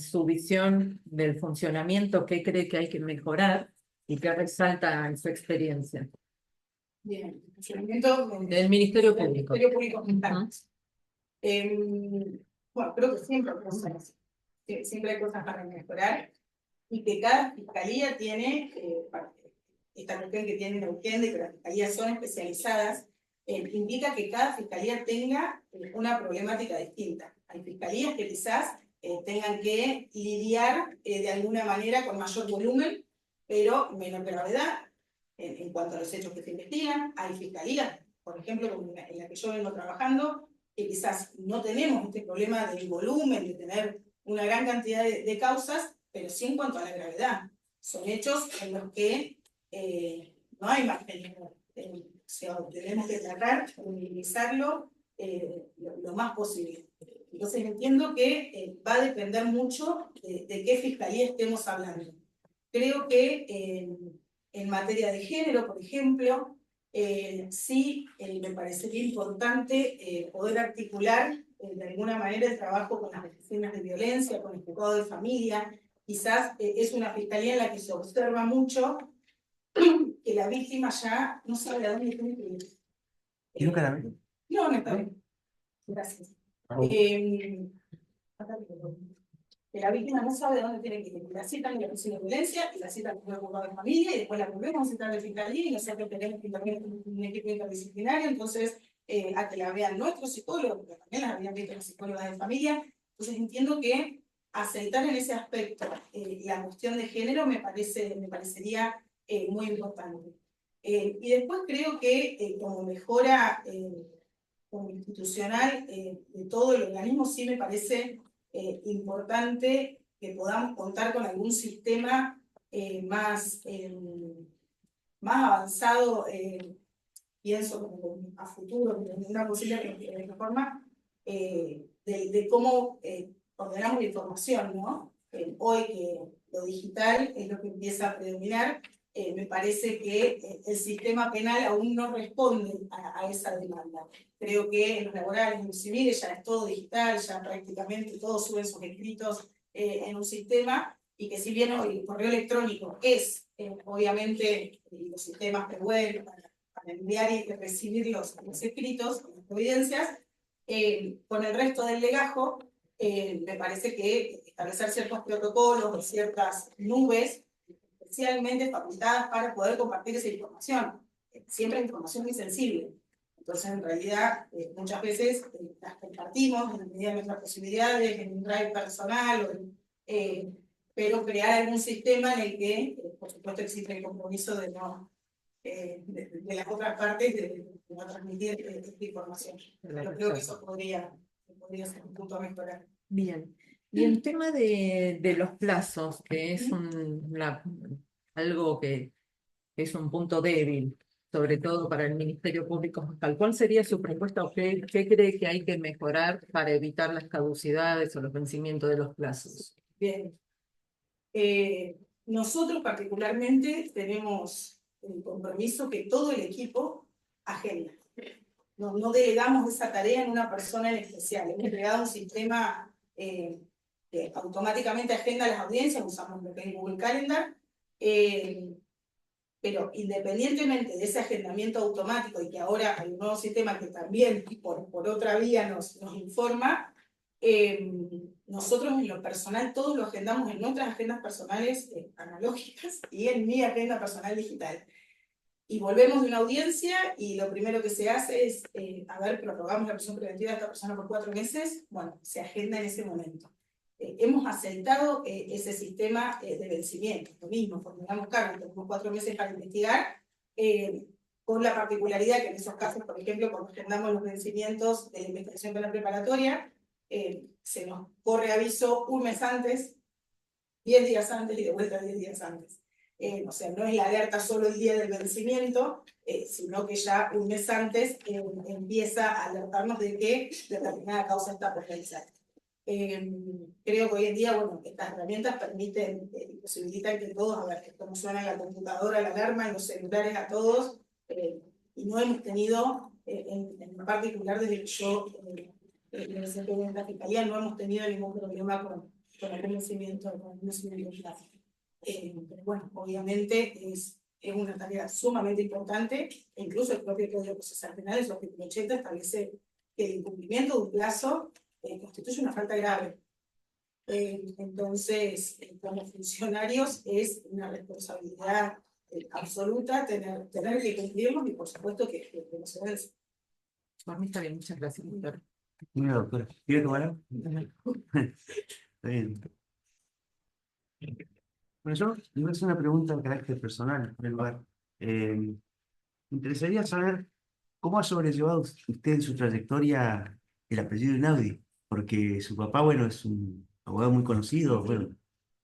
G: su visión del funcionamiento? ¿Qué cree que hay que mejorar y qué resalta en su experiencia?
B: Bien, el funcionamiento
G: Del Ministerio
B: del
G: Público.
B: Ministerio Público Fiscal. Bueno, creo que siempre hay cosas para mejorar y que cada fiscalía tiene, esta cuestión que tiene Neuquén, de que las fiscalías son especializadas, indica que cada fiscalía tenga una problemática distinta. Hay fiscalías que quizás tengan que lidiar de alguna manera con mayor volumen, pero menor gravedad en cuanto a los hechos que se investigan. Hay fiscalías, por ejemplo, como en la que yo vengo trabajando, que quizás no tenemos este problema del volumen, de tener una gran cantidad de causas, pero sí en cuanto a la gravedad. Son hechos en los que no hay margen de error. O sea, tenemos que tratar de minimizarlo lo más posible. Entonces entiendo que va a depender mucho de qué fiscalía estemos hablando. Creo que en materia de género, por ejemplo, sí me parecería importante poder articular de alguna manera el trabajo con las oficinas de violencia, con el juzgado de familia. Quizás es una fiscalía en la que se observa mucho que la víctima ya no sabe a dónde tiene que ir.
C: ¿Y nunca la ven?
B: No, no está bien. Gracias. Que la víctima no sabe dónde tiene que ir. La citan en la oficina de violencia, y la citan con el juzgado de familia, y después la volvemos a citar de fiscalía, y nosotros tenemos que intervenir con un equipo interdisciplinario, entonces, a que la vean nuestros psicólogos, porque también las habían visto las psicólogas de familia. Entonces entiendo que aceitar en ese aspecto la cuestión de género me parecería muy importante. Y después creo que como mejora como institucional de todo el organismo, sí me parece importante que podamos contar con algún sistema más avanzado, pienso a futuro, en una posible reforma, de cómo ordenamos la información, ¿no? Hoy que lo digital es lo que empieza a predominar, me parece que el sistema penal aún no responde a esa demanda. Creo que en los laborales, en los civiles, ya es todo digital, ya prácticamente todos suben sus escritos en un sistema, y que si bien hoy el correo electrónico es, obviamente, los sistemas que web para enviar y recibir los escritos, las evidencias, con el resto del legajo, me parece que establecer ciertos protocolos o ciertas nubes especialmente facultadas para poder compartir esa información. Siempre es información muy sensible. Entonces, en realidad, muchas veces las compartimos en la medida de nuestras posibilidades, en un drive personal, pero crear algún sistema en el que, por supuesto, existe el compromiso de no de las otras partes de no transmitir esta información. Pero creo que eso podría ser un punto a mejorar.
G: Bien. Y el tema de los plazos, que es algo que es un punto débil, sobre todo para el Ministerio Público Fiscal, ¿cuál sería su propuesta o qué cree que hay que mejorar para evitar las caducidades o los vencimientos de los plazos?
B: Bien. Nosotros particularmente tenemos el compromiso que todo el equipo agenda. No delegamos esa tarea en una persona en especial. Hemos creado un sistema que automáticamente agenda las audiencias, usamos lo que es Google Calendar, pero independientemente de ese agendamiento automático, y que ahora hay un nuevo sistema que también por otra vía nos informa, nosotros en lo personal todos lo agendamos en nuestras agendas personales analógicas y en mi agenda personal digital. Y volvemos de una audiencia y lo primero que se hace es, prorrogamos la prisión preventiva de esta persona por 4 meses, bueno, se agenda en ese momento. Hemos aceptado ese sistema de vencimiento, lo mismo, formulamos cargos, tenemos 4 meses para investigar, con la particularidad que en esos casos, por ejemplo, cuando agendamos los vencimientos de la investigación penal preparatoria, se nos corre aviso 1 mes antes, 10 días antes y de vuelta 10 días antes. O sea, no es la alerta solo el día del vencimiento, sino que ya 1 mes antes empieza a alertarnos de que determinada causa está por realizar. Creo que hoy en día, bueno, estas herramientas permiten y posibilitan que todos, a ver, esto nos suena en la computadora, la alarma, en los celulares a todos, y no hemos tenido, en particular desde que yo me desempeño en la fiscalía, no hemos tenido ningún problema con el vencimiento de plazo. Pero bueno, obviamente es una tarea sumamente importante, e incluso el propio Código Procesal Penal, el artículo 80, establece que el incumplimiento de un plazo constituye una falta grave. Entonces, como funcionarios es una responsabilidad absoluta tener que cumplirlos, y por supuesto que no se vence.
G: Por mí está bien, muchas gracias, doctor.
C: Mira, doctora, ¿quiere tomar algo? Está bien. Bueno, yo le voy a hacer una pregunta de carácter personal, en primer lugar. Me interesaría saber cómo ha sobrellevado usted en su trayectoria
H: el apellido Einaudi, porque su papá, bueno, es un abogado muy conocido, bueno,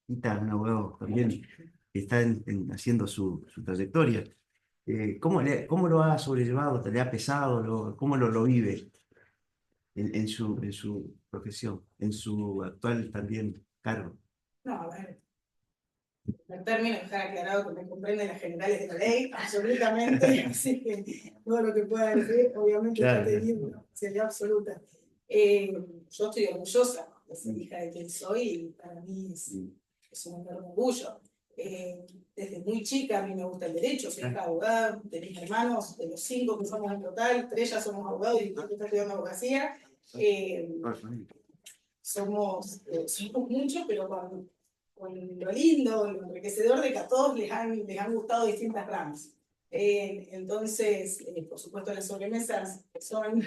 H: está un abogado también que está haciendo su trayectoria. ¿Cómo lo ha sobrellevado? ¿Te le ha pesado? ¿Cómo lo vive en su profesión, en su actual también cargo?
B: No, a ver, el término dejar aclarado que me comprenden las generales de la ley, absolutamente, así que todo lo que pueda decir, obviamente está
H: Claro.
B: teniendo seriedad absoluta. Yo estoy orgullosa de ser hija de quien soy y para mí es un enorme orgullo. Desde muy chica a mí me gusta el derecho, soy hija de abogada, de mis hermanos, de los 5 que somos en total, 3 ya somos abogados y 4 está estudiando abogacía. Somos muchos, pero con lo lindo, lo enriquecedor de que a todos les han gustado distintas ramas. Entonces, por supuesto, las sobremesas son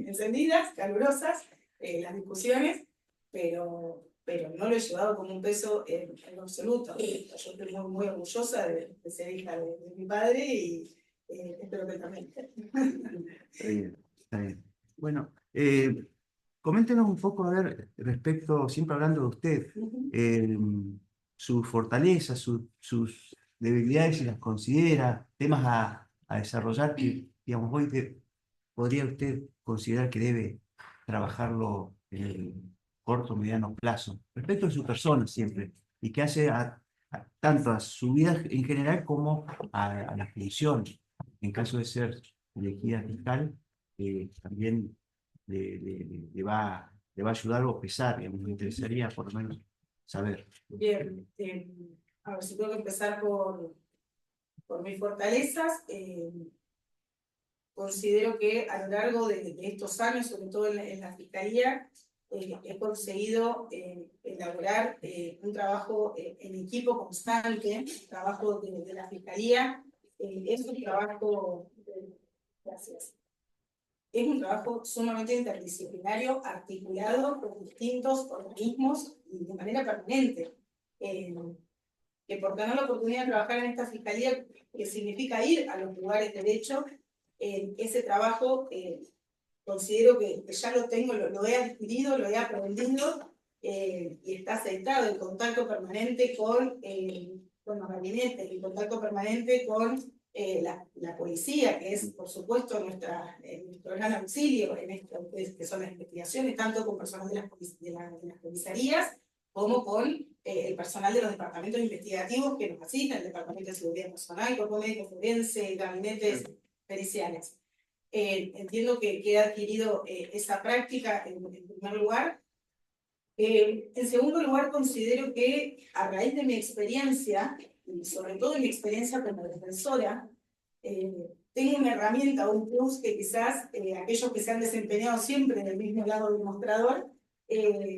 B: encendidas, calurosas, las discusiones, pero no lo he llevado como un peso en absoluto. Yo estoy muy orgullosa de ser hija de mi padre y espero que también.
H: Está bien, está bien. Bueno, coméntenos un poco, a ver, respecto, siempre hablando de usted, sus fortalezas, sus debilidades, si las considera, temas a desarrollar que, digamos, hoy podría usted considerar que debe trabajarlo en el corto o mediano plazo, respecto de su persona siempre, y que hace tanto a su vida en general como a la función, en caso de ser elegida fiscal, también le va a ayudar o pesar, digamos, me interesaría por lo menos saber.
B: Bien, a ver si tengo que empezar por mis fortalezas. Considero que a lo largo de estos años, sobre todo en la Fiscalía, he conseguido elaborar un trabajo en equipo constante, el trabajo de la Fiscalía. Es un trabajo, gracias, es un trabajo sumamente interdisciplinario, articulado por distintos organismos y de manera permanente. Que por tener la oportunidad de trabajar en esta Fiscalía, que significa ir a los lugares de derecho, ese trabajo considero que ya lo tengo, lo he adquirido, lo he aprendido y está aceitado el contacto permanente con los gabinetes, el contacto permanente con la policía, que es por supuesto nuestro gran auxilio en esto, que son las investigaciones, tanto con personas de las comisarías como con el personal de los departamentos investigativos que nos asisten, el Departamento de Seguridad Personal, Cuerpo Médico Forense, gabinetes periciales. Entiendo que he adquirido esa práctica en primer lugar. En segundo lugar, considero que a raíz de mi experiencia, y sobre todo de mi experiencia como defensora, tengo una herramienta, un plus que quizás aquellos que se han desempeñado siempre en el mismo lado del mostrador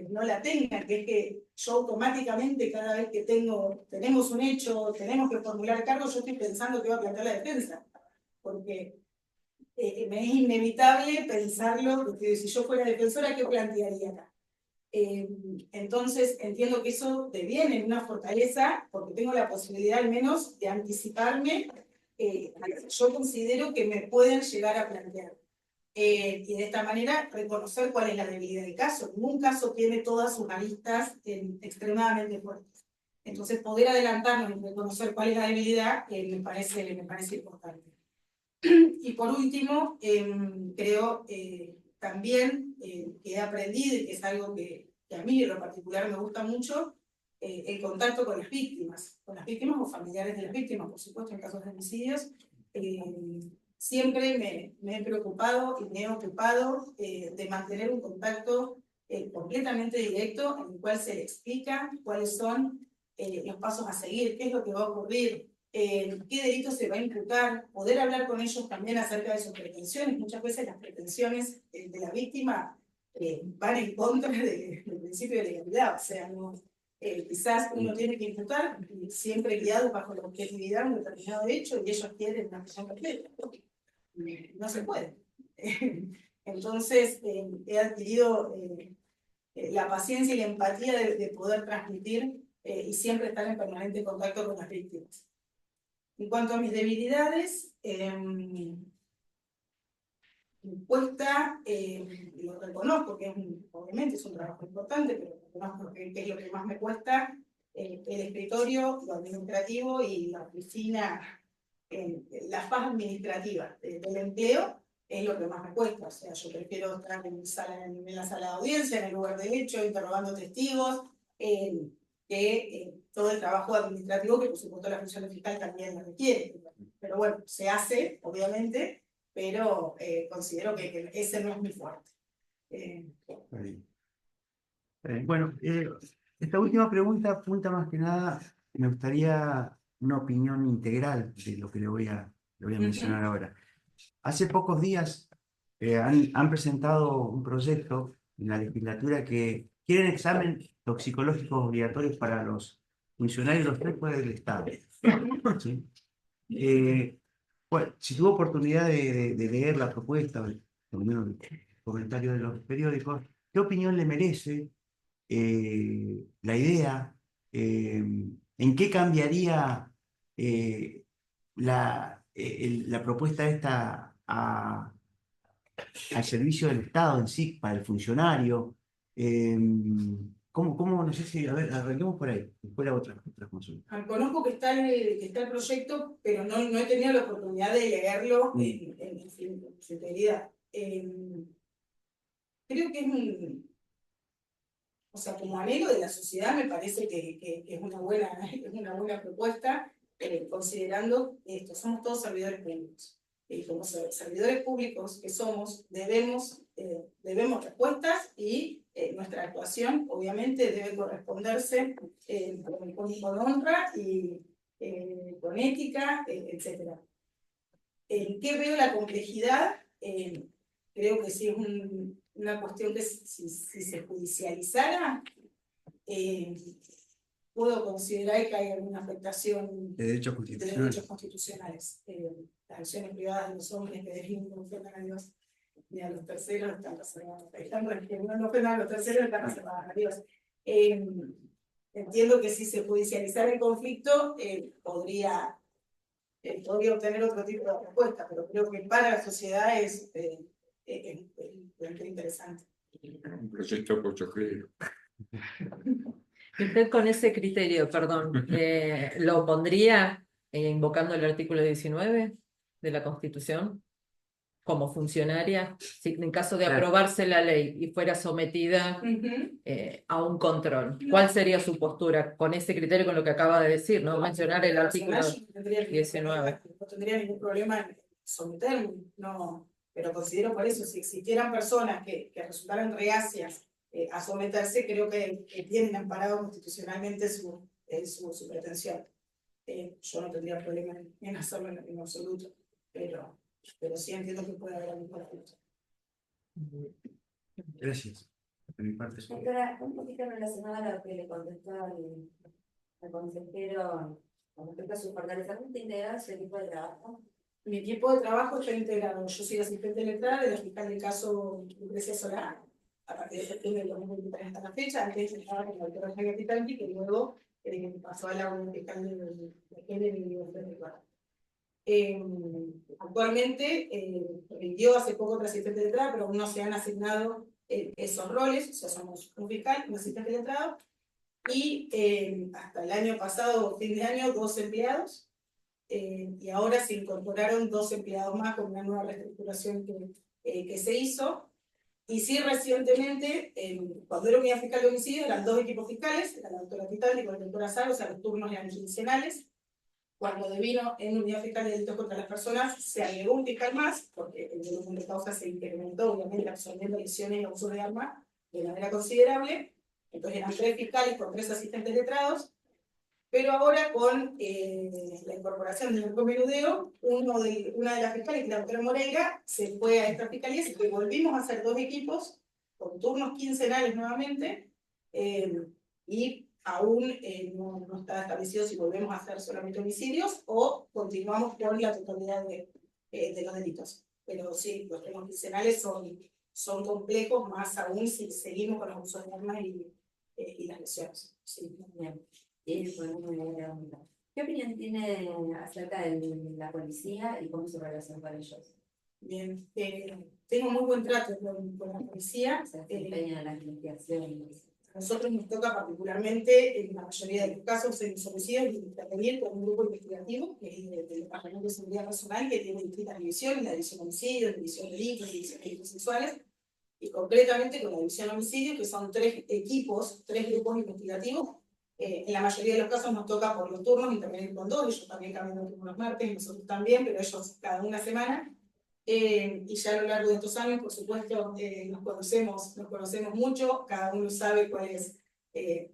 B: no la tengan, que es que yo automáticamente cada vez que tenemos un hecho, tenemos que formular cargos, yo estoy pensando que va a plantear la defensa, porque me es inevitable pensarlo, porque si yo fuera defensora, ¿qué plantearía acá? Entonces entiendo que eso deviene en una fortaleza, porque tengo la posibilidad al menos de anticiparme, yo considero que me pueden llegar a plantear. Y de esta manera reconocer cuál es la debilidad del caso. Ningún caso tiene todas sus aristas extremadamente fuertes. Entonces poder adelantarnos y reconocer cuál es la debilidad me parece importante. Y por último, creo también que he aprendido, y que es algo que a mí en lo particular me gusta mucho, el contacto con las víctimas o familiares de las víctimas, por supuesto, en casos de homicidios. Siempre me he preocupado y me he ocupado de mantener un contacto completamente directo en el cual se le explica cuáles son los pasos a seguir, qué es lo que va a ocurrir, qué delito se va a imputar, poder hablar con ellos también acerca de sus pretensiones. Muchas veces las pretensiones de la víctima van en contra del principio de legalidad, o sea, no, quizás uno tiene que imputar siempre guiado bajo la objetividad de un determinado hecho y ellos quieren una prisión completa. No se puede. Entonces, he adquirido la paciencia y la empatía de poder transmitir y siempre estar en permanente contacto con las víctimas. En cuanto a mis debilidades, cuesta, lo reconozco que obviamente es un trabajo importante, pero reconozco que es lo que más me cuesta, el escritorio, lo administrativo y la oficina, la fase administrativa del empleo es lo que más me cuesta. O sea, yo prefiero estar en la sala de audiencia, en el lugar de hecho, interrogando testigos, que todo el trabajo administrativo que por supuesto la función fiscal también lo requiere. Pero bueno, se hace, obviamente, pero considero que ese no es mi fuerte.
H: Está bien. Bueno, esta última pregunta apunta más que nada, me gustaría una opinión integral de lo que le voy a mencionar ahora. Hace pocos días han presentado un proyecto en la legislatura que quieren examen toxicológicos obligatorios para los funcionarios de los tres poderes del Estado. ¿Sí? Bueno, si tuvo oportunidad de leer la propuesta, por lo menos el comentario de los periódicos, ¿qué opinión le merece la idea? ¿En qué cambiaría la propuesta esta al servicio del Estado en sí, para el funcionario? No sé si, a ver, arranquemos por ahí, después la otra consulta.
B: Conozco que está el proyecto, pero no he tenido la oportunidad de leerlo en su integridad. Creo que o sea, como anhelo de la sociedad me parece que es una buena propuesta, considerando esto, somos todos servidores públicos. Y como servidores públicos que somos, debemos respuestas y nuestra actuación obviamente debe corresponderse con honra y con ética, etc. ¿En qué veo la complejidad? Creo que sí es una cuestión que si se judicializara, puedo considerar que hay alguna afectación
H: De derechos
B: de
H: constitucionales.
B: derechos constitucionales. Las acciones privadas de los hombres que dejen no ofendan a Dios ni a los terceros están reservadas. No ofendan a los terceros están reservadas a Dios. Entiendo que si se judicializara el conflicto, podría obtener otro tipo de respuesta, pero creo que para la sociedad es interesante.
E: Un proyecto pochoclero.
G: Y usted con ese criterio, perdón, ¿lo pondría invocando el artículo 19 de la Constitución como funcionaria? Si en caso de
H: Claro.
G: aprobarse la ley y fuera sometida a un control, ¿cuál sería su postura con ese criterio, con lo que acaba de decir, no mencionar el artículo 19?
B: No tendría ningún problema en someterme, no, pero considero por eso, si existieran personas que resultaran reacias a someterse, creo que tienen amparado constitucionalmente su pretensión. Yo no tendría problema en hacerlo en absoluto, pero sí entiendo que puede haber algún conflicto.
H: Gracias. De mi parte.
D: Doctora, un poquito relacionado a lo que le contestó al consejero con respecto a su fortaleza, ¿cómo te integras su equipo de trabajo?
B: Mi equipo de trabajo está integrado. Yo soy asistente letrada de la fiscal del caso Lucrecia Solá, a partir de septiembre del 2023 hasta la fecha. Antes estaba con la doctora Javier Pitanqui, que luego pasó a la unidad fiscal de género y diversidad. Actualmente rindió hace poco otra asistente letrada, pero aún no se han asignado esos roles. O sea, somos un fiscal, un asistente letrado, y hasta el año pasado, fin de año, 2 empleados. Y ahora se incorporaron 2 empleados más con una nueva reestructuración que se hizo. Y sí, recientemente, cuando era unidad fiscal de homicidio, eran 2 equipos fiscales, la doctora Titán y la doctora Saro, o sea, los turnos eran quincenales. Cuando devino en unidad fiscal de delitos contra las personas, se agregó un fiscal más, porque el volumen de causa se incrementó, obviamente, absorbiendo lesiones y abuso de arma de manera considerable. Entonces eran 3 fiscales con 3 asistentes letrados. Pero ahora con la incorporación del menudeo, una de las fiscales, que es la doctora Moreira, se fue a esta fiscalía, así que volvimos a hacer 2 equipos con turnos quincenales nuevamente, y aún no está establecido si volvemos a hacer solamente homicidios o continuamos con la totalidad de los delitos. Pero sí, los turnos quincenales son complejos, más aún si seguimos con los abusos de armas y las lesiones. Sí, bien.
D: ¿Qué opinión tiene acerca de la policía y cómo se relaciona con ellos?
B: Bien, tengo muy buen trato con la policía.
D: Se desempeña en las investigaciones.
B: A nosotros nos toca particularmente, en la mayoría de los casos, en los homicidios, intervenir con un grupo investigativo que es del Departamento de Seguridad Nacional, que tiene distintas divisiones, la división homicidios, la división delitos, la división delitos sexuales, y concretamente con la división homicidios, que son 3 equipos, 3 grupos investigativos. En la mayoría de los casos nos toca por los turnos intervenir con 2, ellos también cambian los turnos los martes, nosotros también, pero ellos cada una semana. Y ya a lo largo de estos años, por supuesto, nos conocemos mucho, cada uno sabe cuáles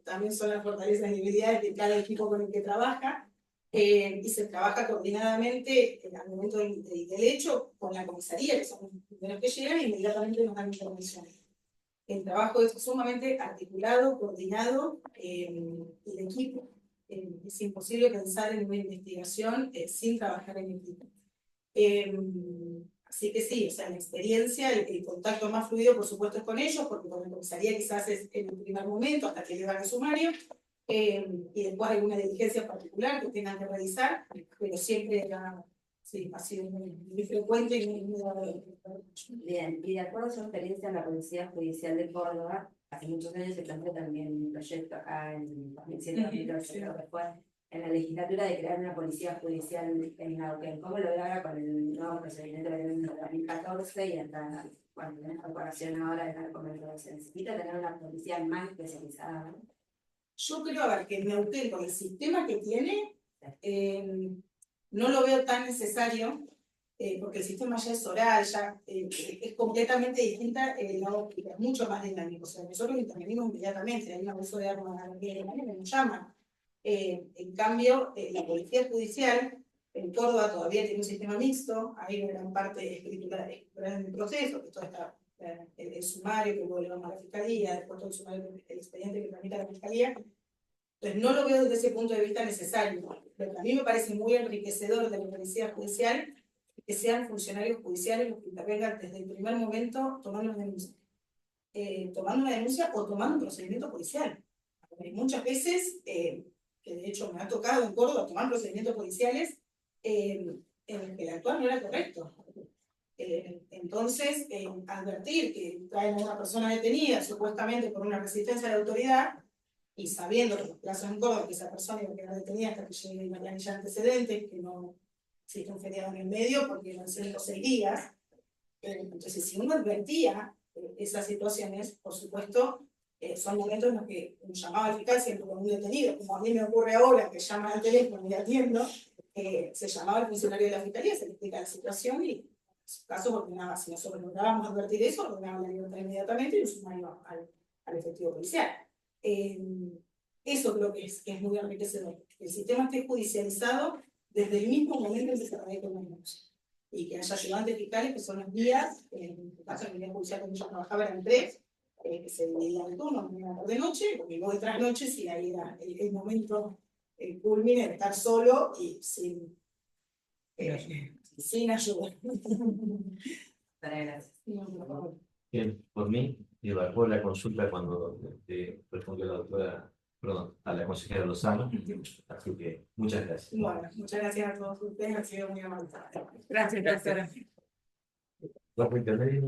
B: también son las fortalezas y debilidades de cada equipo con el que trabaja, y se trabaja coordinadamente al momento del hecho con la comisaría, que son los primeros que llegan e inmediatamente nos dan información. El trabajo es sumamente articulado, coordinado y de equipo. Es imposible pensar en una investigación sin trabajar en equipo. Así que sí, o sea, la experiencia, el contacto más fluido, por supuesto, es con ellos, porque con la comisaría quizás es en el primer momento, hasta que llegan el sumario, y después hay una diligencia particular que tengan que realizar, pero siempre sí, ha sido muy frecuente y muy
D: Bien, y de acuerdo a su experiencia en la Policía Judicial de Córdoba, hace muchos años se planteó también un proyecto acá en 2007-2008, creo que fue en la legislatura, de crear una policía judicial en Neuquén. ¿Cómo lo ve ahora con el nuevo procedimiento de 2014 y hasta la incorporación ahora de narcomenudeo? Se necesita tener una policía más especializada, ¿no?
B: Yo creo, a ver, que Neuquén, con el sistema que tiene, no lo veo tan necesario, porque el sistema ya es oral, ya es completamente distinta, no, es mucho más dinámico. O sea, nosotros intervenimos inmediatamente, hay un abuso de armas a la que nos llaman. En cambio, la policía judicial en Córdoba todavía tiene un sistema mixto, hay una gran parte escritural en el proceso, que todo está el sumario, que luego le vamos a la fiscalía, después todo el sumario, el expediente que tramita la fiscalía. Entonces no lo veo desde ese punto de vista necesario. Lo que a mí me parece muy enriquecedor de la policía judicial es que sean funcionarios judiciales los que intervengan desde el primer momento tomando una denuncia. Tomando una denuncia o tomando un procedimiento policial. Porque muchas veces, que de hecho me ha tocado en Córdoba tomar procedimientos policiales en los que el actuar no era correcto. Entonces, advertir que traen a una persona detenida supuestamente por una resistencia de autoridad, y sabiendo que los plazos en Córdoba, que esa persona iba a quedar detenida hasta que llegue la planilla antecedente, que no existe un feriado en el medio, porque eran 106 días. Entonces, si uno advertía esas situaciones, por supuesto, son momentos en los que un llamado al fiscal, siempre con un detenido, como a mí me ocurre ahora, que llama al teléfono y atiendo, se llamaba al funcionario de la fiscalía, se le explica la situación y en su caso ordenaba, si nosotros lográbamos advertir eso, ordenaba la libertad inmediatamente y un sumario al efectivo policial. Eso creo que es muy enriquecedor. Que el sistema esté judicializado desde el mismo momento en que se radica una denuncia. Y que haya ayudantes fiscales, que son los guías, en el caso de la unidad judicial donde yo trabajaba eran 3, que se dividían en turnos, mañana, tarde, noche, porque luego de tras noche, sí, ahí era el momento culmine de estar solo y sin ayuda.
D: Gracias.
B: No, por favor.
A: Bien, por mí, evacuó la consulta cuando respondió la doctora, perdón, a la consejera Lozano, así que muchas gracias.
B: Bueno, muchas gracias a todos ustedes, han sido muy amables.
F: Gracias, doctora.
A: ¿Vamos a intervenir?